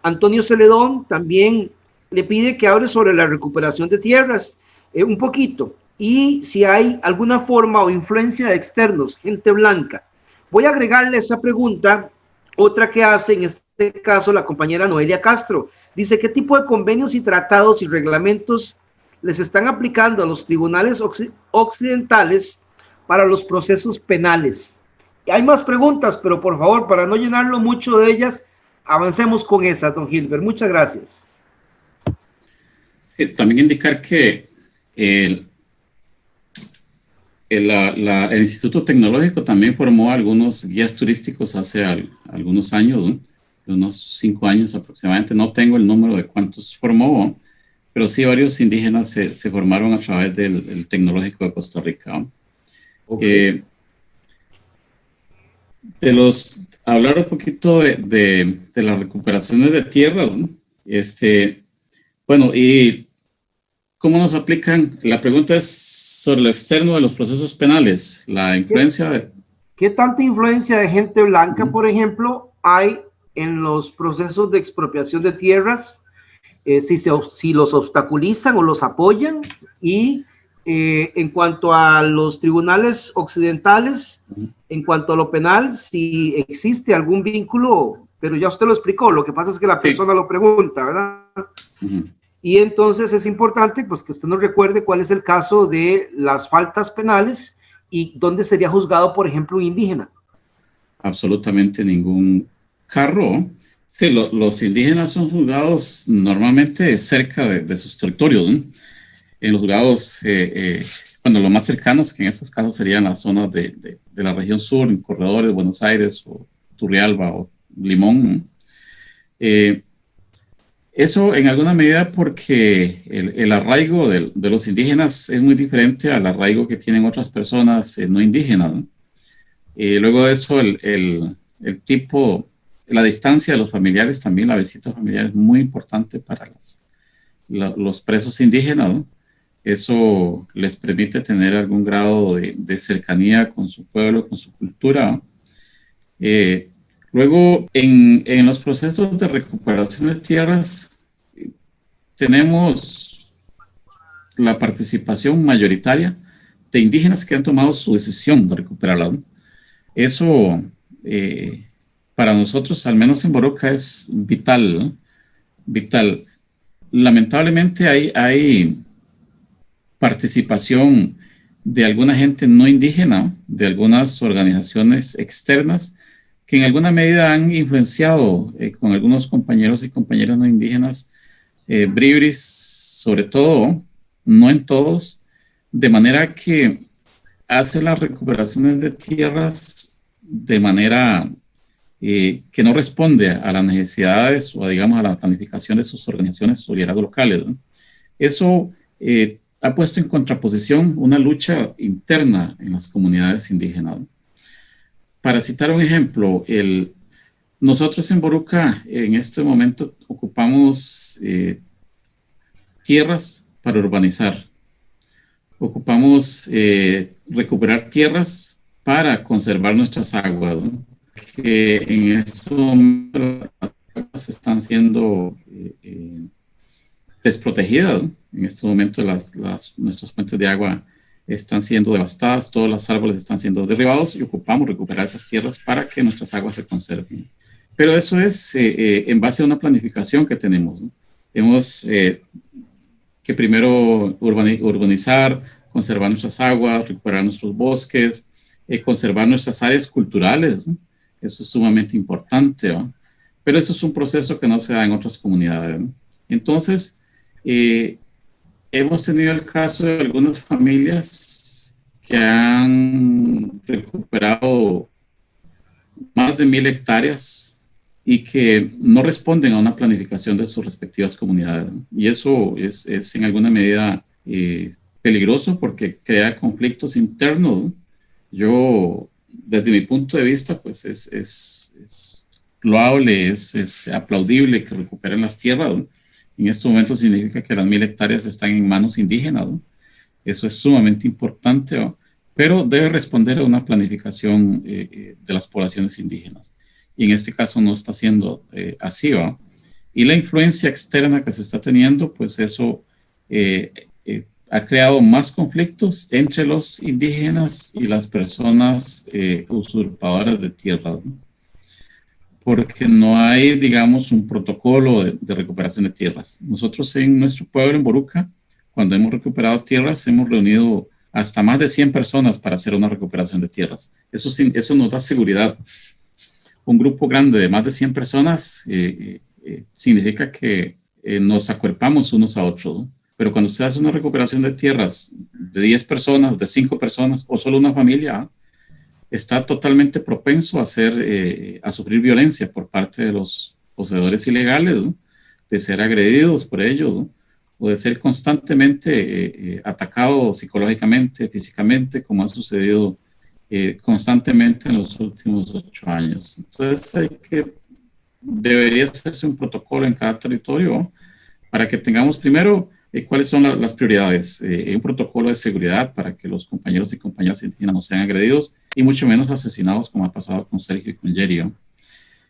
Antonio Celedón también le pide que hable sobre la recuperación de tierras, un poquito, y si hay alguna forma o influencia de externos, gente blanca. Voy a agregarle esa pregunta, otra que hace en este caso la compañera Noelia Castro. Dice, ¿qué tipo de convenios y tratados y reglamentos les están aplicando a los tribunales occidentales para los procesos penales? Hay más preguntas, pero por favor, para no llenarlo mucho de ellas, avancemos con esa, don Gilbert. Muchas gracias. Sí, también indicar que el Instituto Tecnológico también formó algunos guías turísticos hace algunos años, ¿no? Unos 5 años aproximadamente, no tengo el número de cuántos formó, pero sí varios indígenas se formaron a través del Tecnológico de Costa Rica. Okay. Hablar un poquito de las recuperaciones de tierras, ¿no? Bueno, y ¿cómo nos aplican? La pregunta es sobre lo externo de los procesos penales, la influencia de... ¿Qué tanta influencia de gente blanca, por ejemplo, hay en los procesos de expropiación de tierras, si los obstaculizan o los apoyan? Y en cuanto a los tribunales occidentales, en cuanto a lo penal, si existe algún vínculo, pero ya usted lo explicó, lo que pasa es que la persona lo pregunta, ¿verdad? Y entonces es importante pues, que usted nos recuerde cuál es el caso de las faltas penales y dónde sería juzgado, por ejemplo, un indígena. Absolutamente ningún carro. Sí, los indígenas son juzgados normalmente cerca de sus territorios, ¿no? En los juzgados, bueno, los más cercanos, que en estos casos serían las zonas de la región sur, en Corredores, Buenos Aires, o Turrialba, o Limón. Eso en alguna medida porque el arraigo de los indígenas es muy diferente al arraigo que tienen otras personas no indígenas, ¿no? Luego de eso, el tipo, la distancia de los familiares, también la visita familiar es muy importante para los presos indígenas, ¿no? Eso les permite tener algún grado de cercanía con su pueblo, con su cultura, ¿no? Luego, en los procesos de recuperación de tierras, tenemos la participación mayoritaria de indígenas que han tomado su decisión de recuperarla, ¿no? Eso, para nosotros, al menos en Boruca, es vital, ¿no? Vital. Lamentablemente hay participación de alguna gente no indígena, de algunas organizaciones externas que en alguna medida han influenciado con algunos compañeros y compañeras no indígenas, bribris, sobre todo, no en todos, de manera que hace las recuperaciones de tierras de manera que no responde a las necesidades o, digamos, a la planificación de sus organizaciones o liderazgos locales, ¿no? Eso ha puesto en contraposición una lucha interna en las comunidades indígenas, ¿no? Para citar un ejemplo, nosotros en Boruca en este momento ocupamos tierras para urbanizar. Ocupamos recuperar tierras para conservar nuestras aguas, ¿no? Que en estos momentos las aguas están siendo desprotegidas, ¿no? En estos momentos nuestras fuentes de agua están siendo devastadas, todos los árboles están siendo derribados y ocupamos recuperar esas tierras para que nuestras aguas se conserven. Pero eso es en base a una planificación que tenemos, ¿no? Hemos que primero urbanizar, conservar nuestras aguas, recuperar nuestros bosques, conservar nuestras áreas culturales, ¿no? Eso es sumamente importante, ¿no? Pero eso es un proceso que no se da en otras comunidades, ¿no? Entonces, hemos tenido el caso de algunas familias que han recuperado más de 1,000 hectáreas y que no responden a una planificación de sus respectivas comunidades, ¿no? Y eso es en alguna medida peligroso porque crea conflictos internos, ¿no? Yo, desde mi punto de vista, pues es loable, es aplaudible que recuperen las tierras, ¿no? En estos momentos significa que las 1,000 hectáreas están en manos indígenas, ¿no? Eso es sumamente importante, ¿no? Pero debe responder a una planificación de las poblaciones indígenas. Y en este caso no está siendo así, ¿no? Y la influencia externa que se está teniendo, pues eso ha creado más conflictos entre los indígenas y las personas usurpadoras de tierras, ¿no? Porque no hay, digamos, un protocolo de recuperación de tierras. Nosotros en nuestro pueblo, en Boruca, cuando hemos recuperado tierras, hemos reunido hasta más de 100 personas para hacer una recuperación de tierras. Eso nos da seguridad. Un grupo grande de más de 100 personas significa que nos acuerpamos unos a otros, ¿no? Pero cuando usted hace una recuperación de tierras de 10 personas, de 5 personas o solo una familia, ¿eh? Está totalmente propenso a sufrir violencia por parte de los poseedores ilegales, ¿no? De ser agredidos por ellos, ¿no? O de ser constantemente atacados psicológicamente, físicamente, como ha sucedido constantemente en los últimos 8 años. Entonces debería hacerse un protocolo en cada territorio para que tengamos primero cuáles son las prioridades, un protocolo de seguridad para que los compañeros y compañeras indígenas no sean agredidos y mucho menos asesinados como ha pasado con Sergio y con Jerry, ¿no?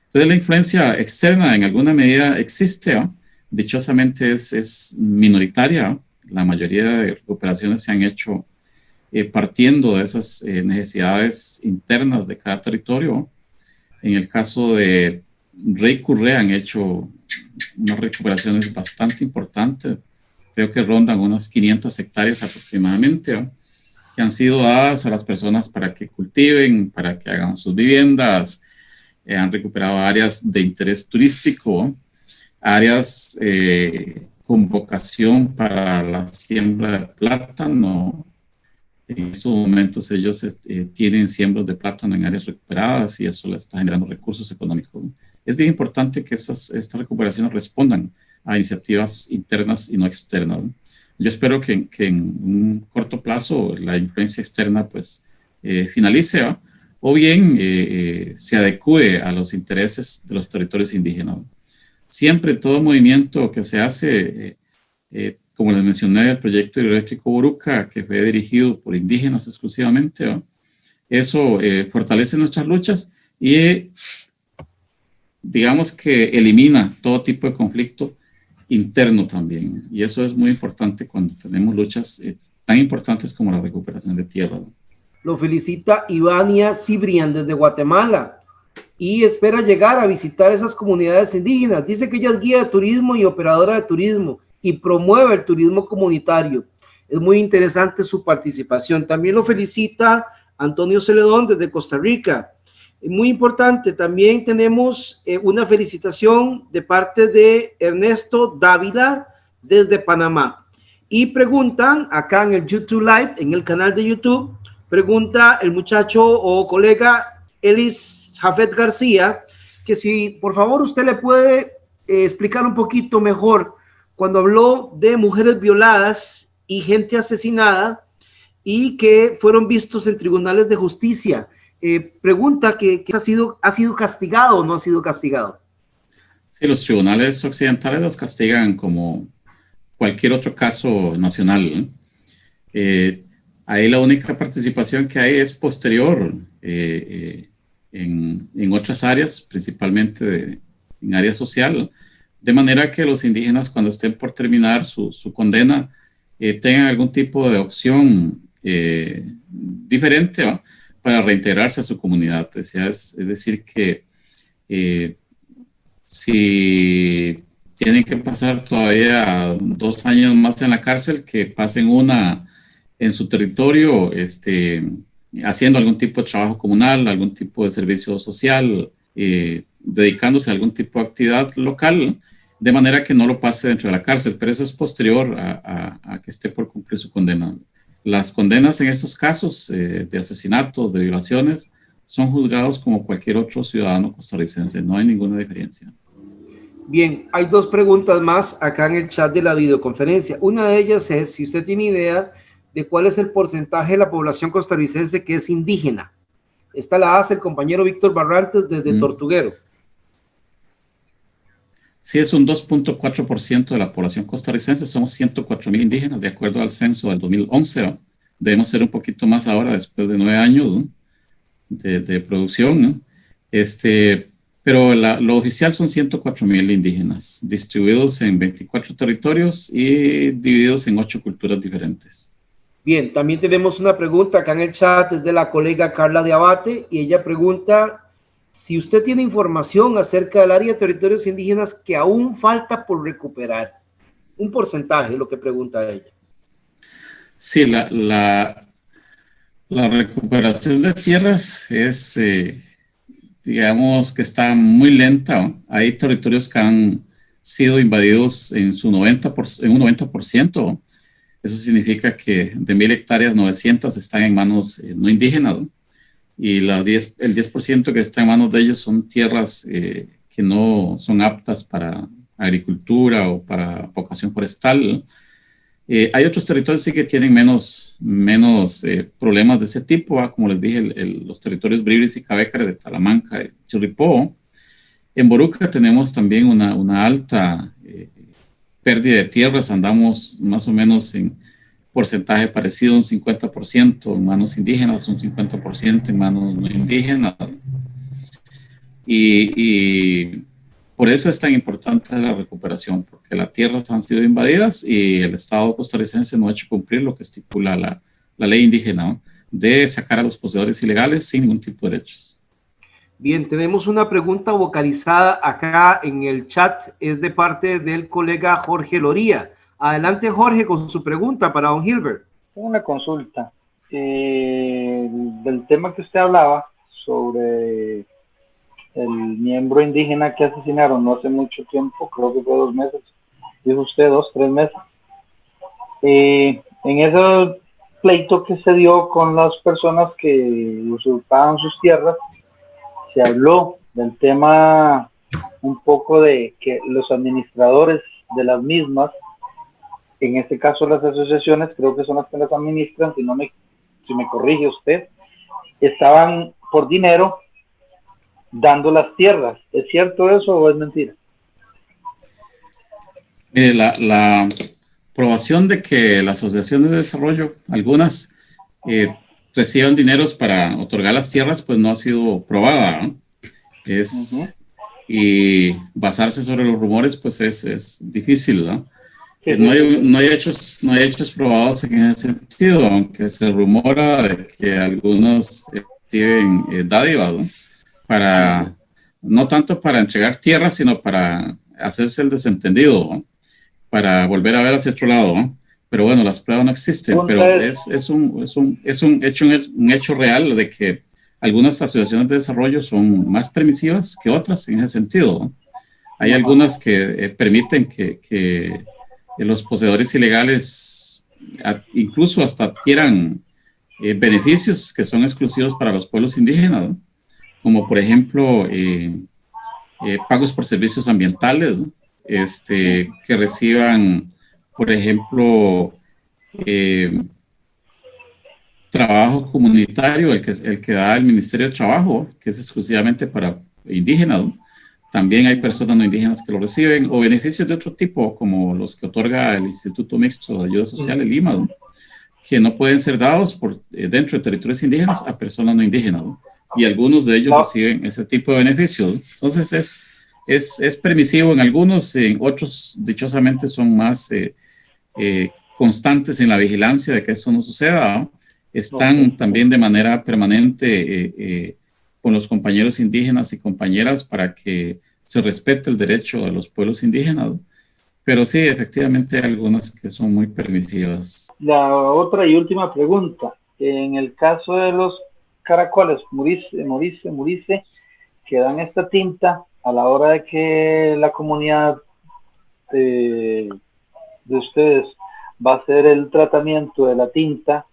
Entonces la influencia externa en alguna medida existe, ¿no? Dichosamente es minoritaria, ¿no? La mayoría de recuperaciones se han hecho partiendo de esas necesidades internas de cada territorio, ¿no? En el caso de Rey Curré han hecho unas recuperaciones bastante importantes. Creo que rondan unas 500 hectáreas aproximadamente, ¿no? Que han sido dadas a las personas para que cultiven, para que hagan sus viviendas. Han recuperado áreas de interés turístico, ¿no? Áreas con vocación para la siembra de plátano. En estos momentos ellos tienen siembras de plátano en áreas recuperadas y eso les está generando recursos económicos, ¿no? Es bien importante que estas recuperaciones respondan a iniciativas internas y no externas, ¿no? Yo espero que en un corto plazo la influencia externa pues finalice, ¿no? O bien se adecue a los intereses de los territorios indígenas, ¿no? Siempre todo movimiento que se hace, como les mencioné, el proyecto hidroeléctrico Boruca, que fue dirigido por indígenas exclusivamente, ¿no? Eso fortalece nuestras luchas y digamos que elimina todo tipo de conflicto interno también. Y eso es muy importante cuando tenemos luchas tan importantes como la recuperación de tierra, ¿no? Lo felicita Ivania Cibrián desde Guatemala y espera llegar a visitar esas comunidades indígenas. Dice que ella es guía de turismo y operadora de turismo y promueve el turismo comunitario. Es muy interesante su participación. También lo felicita Antonio Celedón desde Costa Rica. Muy importante, también tenemos una felicitación de parte de Ernesto Dávila desde Panamá. Y preguntan acá en el YouTube Live, en el canal de YouTube, pregunta el muchacho o colega Elis Jafet García, que si por favor usted le puede explicar un poquito mejor cuando habló de mujeres violadas y gente asesinada y que fueron vistos en tribunales de justicia. Pregunta que ha sido castigado o no ha sido castigado. Sí, los tribunales occidentales los castigan como cualquier otro caso nacional, ¿no? Ahí la única participación que hay es posterior en otras áreas, principalmente en área social, de manera que los indígenas cuando estén por terminar su condena tengan algún tipo de opción diferente, ¿no?, para reintegrarse a su comunidad. Es decir, que si tienen que pasar todavía 2 años más en la cárcel, que pasen una en su territorio, haciendo algún tipo de trabajo comunal, algún tipo de servicio social, dedicándose a algún tipo de actividad local, de manera que no lo pase dentro de la cárcel, pero eso es posterior a que esté por cumplir su condena. Las condenas en estos casos de asesinatos, de violaciones, son juzgados como cualquier otro ciudadano costarricense, no hay ninguna diferencia. Bien, hay 2 preguntas más acá en el chat de la videoconferencia. Una de ellas es si usted tiene idea de cuál es el porcentaje de la población costarricense que es indígena. Esta la hace el compañero Víctor Barrantes desde Tortuguero. Sí, es un 2.4% de la población costarricense, somos 104,000 indígenas, de acuerdo al censo del 2011, ¿no? Debemos ser un poquito más ahora, después de 9 años, ¿no?, de producción, ¿no? Pero lo oficial son 104,000 indígenas, distribuidos en 24 territorios y divididos en 8 culturas diferentes. Bien, también tenemos una pregunta acá en el chat, es de la colega Carla de Abate, y ella pregunta si usted tiene información acerca del área de territorios indígenas que aún falta por recuperar. Un porcentaje, lo que pregunta ella. Sí, la recuperación de tierras es, digamos, que está muy lenta, ¿no? Hay territorios que han sido invadidos en un 90%. Eso significa que de 1,000 hectáreas, 900 están en manos no indígenas, ¿no? Y el 10% que está en manos de ellos son tierras que no son aptas para agricultura o para vocación forestal, ¿no? Hay otros territorios sí que tienen menos problemas de ese tipo, ¿eh? Como les dije, los territorios Bribris y Cabécares de Talamanca, de Chirripó. En Boruca tenemos también una alta pérdida de tierras, andamos más o menos en porcentaje parecido, un 50% en manos indígenas, un 50% en manos no indígenas. Y por eso es tan importante la recuperación, porque las tierras han sido invadidas y el Estado costarricense no ha hecho cumplir lo que estipula la ley indígena, ¿no?, de sacar a los poseedores ilegales sin ningún tipo de derechos. Bien, tenemos una pregunta vocalizada acá en el chat, es de parte del colega Jorge Loría. Adelante, Jorge, con su pregunta para don Gilbert. Una consulta. Del tema que usted hablaba sobre el miembro indígena que asesinaron no hace mucho tiempo, creo que fue 2 meses, dijo usted 2, 3 meses. En ese pleito que se dio con las personas que usurpaban sus tierras, se habló del tema un poco de que los administradores de las mismas, en este caso las asociaciones, creo que son las que las administran, si me corrige usted, estaban por dinero dando las tierras. ¿Es cierto eso o es mentira? Mire, la probación de que las asociaciones de desarrollo, algunas, reciban dineros para otorgar las tierras, pues no ha sido probada, ¿no? Y basarse sobre los rumores, pues es difícil, ¿no? No hay hechos probados en ese sentido, aunque se rumora de que algunos reciben dádivas, ¿no?, no tanto para entregar tierras, sino para hacerse el desentendido, ¿no?, para volver a ver hacia otro lado, ¿no? Pero bueno, las pruebas no existen, pero es un hecho real de que algunas asociaciones de desarrollo son más permisivas que otras en ese sentido, ¿no? Hay algunas que permiten que los poseedores ilegales incluso hasta adquieran beneficios que son exclusivos para los pueblos indígenas, ¿no? Como por ejemplo pagos por servicios ambientales, ¿no? Que reciban, por ejemplo, trabajo comunitario, el que da el Ministerio de Trabajo, que es exclusivamente para indígenas, ¿no? También hay personas no indígenas que lo reciben, o beneficios de otro tipo, como los que otorga el Instituto Mixto de Ayuda Social, el IMA, ¿no? Que no pueden ser dados dentro de territorios indígenas a personas no indígenas, ¿no? Y algunos de ellos reciben ese tipo de beneficios, ¿no? Entonces es permisivo en algunos, en otros dichosamente son más constantes en la vigilancia de que esto no suceda, ¿no? Están también de manera permanente con los compañeros indígenas y compañeras para que se respete el derecho de los pueblos indígenas, ¿no? Pero sí, efectivamente hay algunas que son muy permisivas. La otra y última pregunta. En el caso de los caracoles Murice, que dan esta tinta, a la hora de que la comunidad de ustedes va a hacer el tratamiento de la tinta,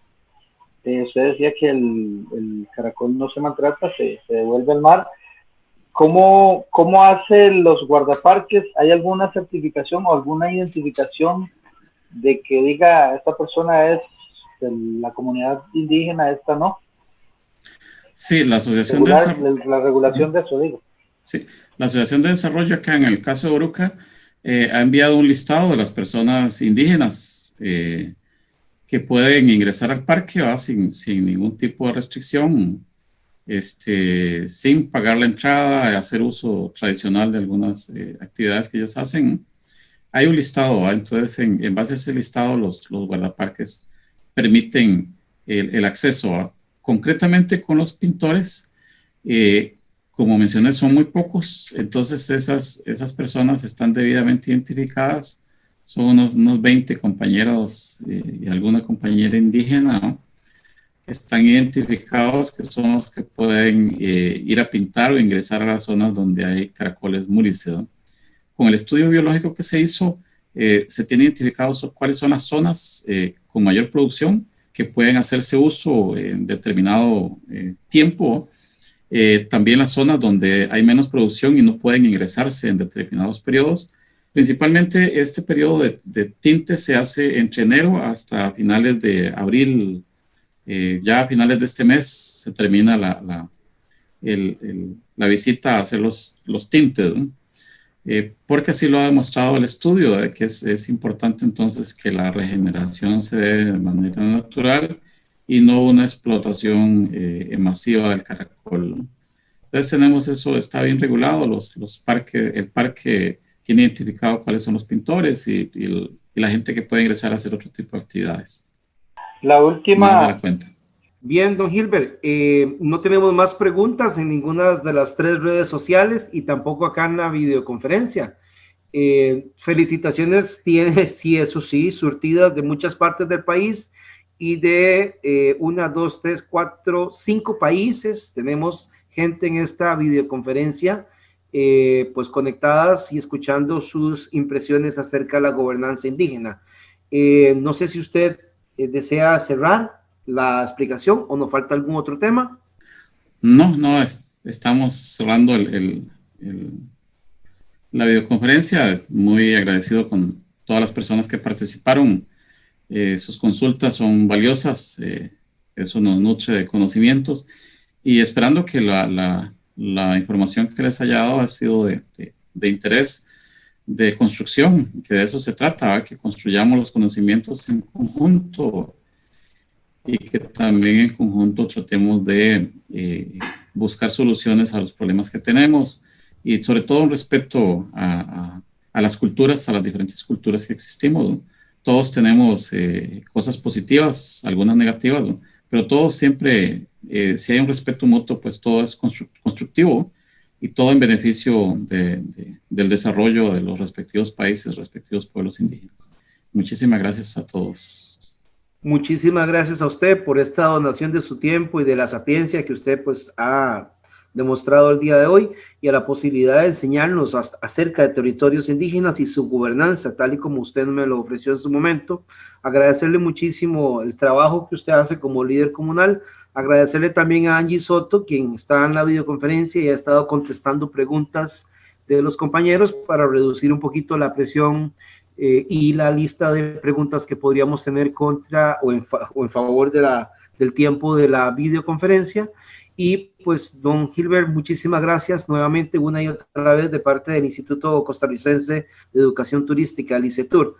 usted decía que el caracol no se maltrata, se devuelve al mar. ¿Cómo hacen los guardaparques? ¿Hay alguna certificación o alguna identificación de que diga esta persona es de la comunidad indígena, esta no? Sí, la Asociación de Desarrollo. La regulación de eso, digo. Sí, la Asociación de Desarrollo acá en el caso de Oruca ha enviado un listado de las personas indígenas que pueden ingresar al parque, ¿va? Sin ningún tipo de restricción, sin pagar la entrada, hacer uso tradicional de algunas actividades que ellos hacen. Hay un listado, ¿va? Entonces en base a ese listado los guardaparques permiten el acceso, ¿va? Concretamente con los pintores, como mencioné, son muy pocos, entonces esas personas están debidamente identificadas. Son unos 20 compañeros y alguna compañera indígena, ¿no? Están identificados, que son los que pueden ir a pintar o ingresar a las zonas donde hay caracoles Murice, ¿no? Con el estudio biológico que se hizo, se tiene identificados cuáles son las zonas con mayor producción que pueden hacerse uso en determinado tiempo. También las zonas donde hay menos producción y no pueden ingresarse en determinados periodos. Principalmente este periodo de tinte se hace entre enero hasta finales de abril. Ya a finales de este mes se termina la visita a hacer los tintes, ¿no? Porque así lo ha demostrado el estudio, que es importante entonces que la regeneración se dé de manera natural y no una explotación masiva del caracol, ¿no? Entonces tenemos eso, está bien regulado, el parque tiene identificado cuáles son los pintores y la gente que puede ingresar a hacer otro tipo de actividades. La última. Más de la cuenta. Bien, don Gilbert, no tenemos más preguntas en ninguna de las 3 redes sociales y tampoco acá en la videoconferencia. Felicitaciones, tiene, sí, eso sí, surtidas de muchas partes del país y de 1, 2, 3, 4, 5 países. Tenemos gente en esta videoconferencia, pues conectadas y escuchando sus impresiones acerca de la gobernanza indígena. No sé si usted desea cerrar la explicación o nos falta algún otro tema. No, estamos cerrando la videoconferencia. Muy agradecido con todas las personas que participaron. Sus consultas son valiosas, eso nos nutre de conocimientos y esperando que la información que les haya dado ha sido de interés, de construcción, que de eso se trata, ¿verdad? Que construyamos los conocimientos en conjunto y que también en conjunto tratemos de buscar soluciones a los problemas que tenemos y sobre todo un respeto a las culturas, a las diferentes culturas que existimos, ¿no? Todos tenemos cosas positivas, algunas negativas, ¿no? Pero todos siempre, si hay un respeto mutuo, pues todo es constructivo y todo en beneficio del desarrollo de los respectivos países, respectivos pueblos indígenas. Muchísimas gracias a todos. Muchísimas gracias a usted por esta donación de su tiempo y de la sapiencia que usted pues ha demostrado el día de hoy, y a la posibilidad de enseñarnos acerca de territorios indígenas y su gobernanza, tal y como usted me lo ofreció en su momento. Agradecerle muchísimo el trabajo que usted hace como líder comunal. Agradecerle también a Angie Soto, quien está en la videoconferencia y ha estado contestando preguntas de los compañeros para reducir un poquito la presión y la lista de preguntas que podríamos tener contra o en favor del tiempo de la videoconferencia. Y pues, don Gilbert, muchísimas gracias nuevamente una y otra vez de parte del Instituto Costarricense de Educación Turística, el ICETUR.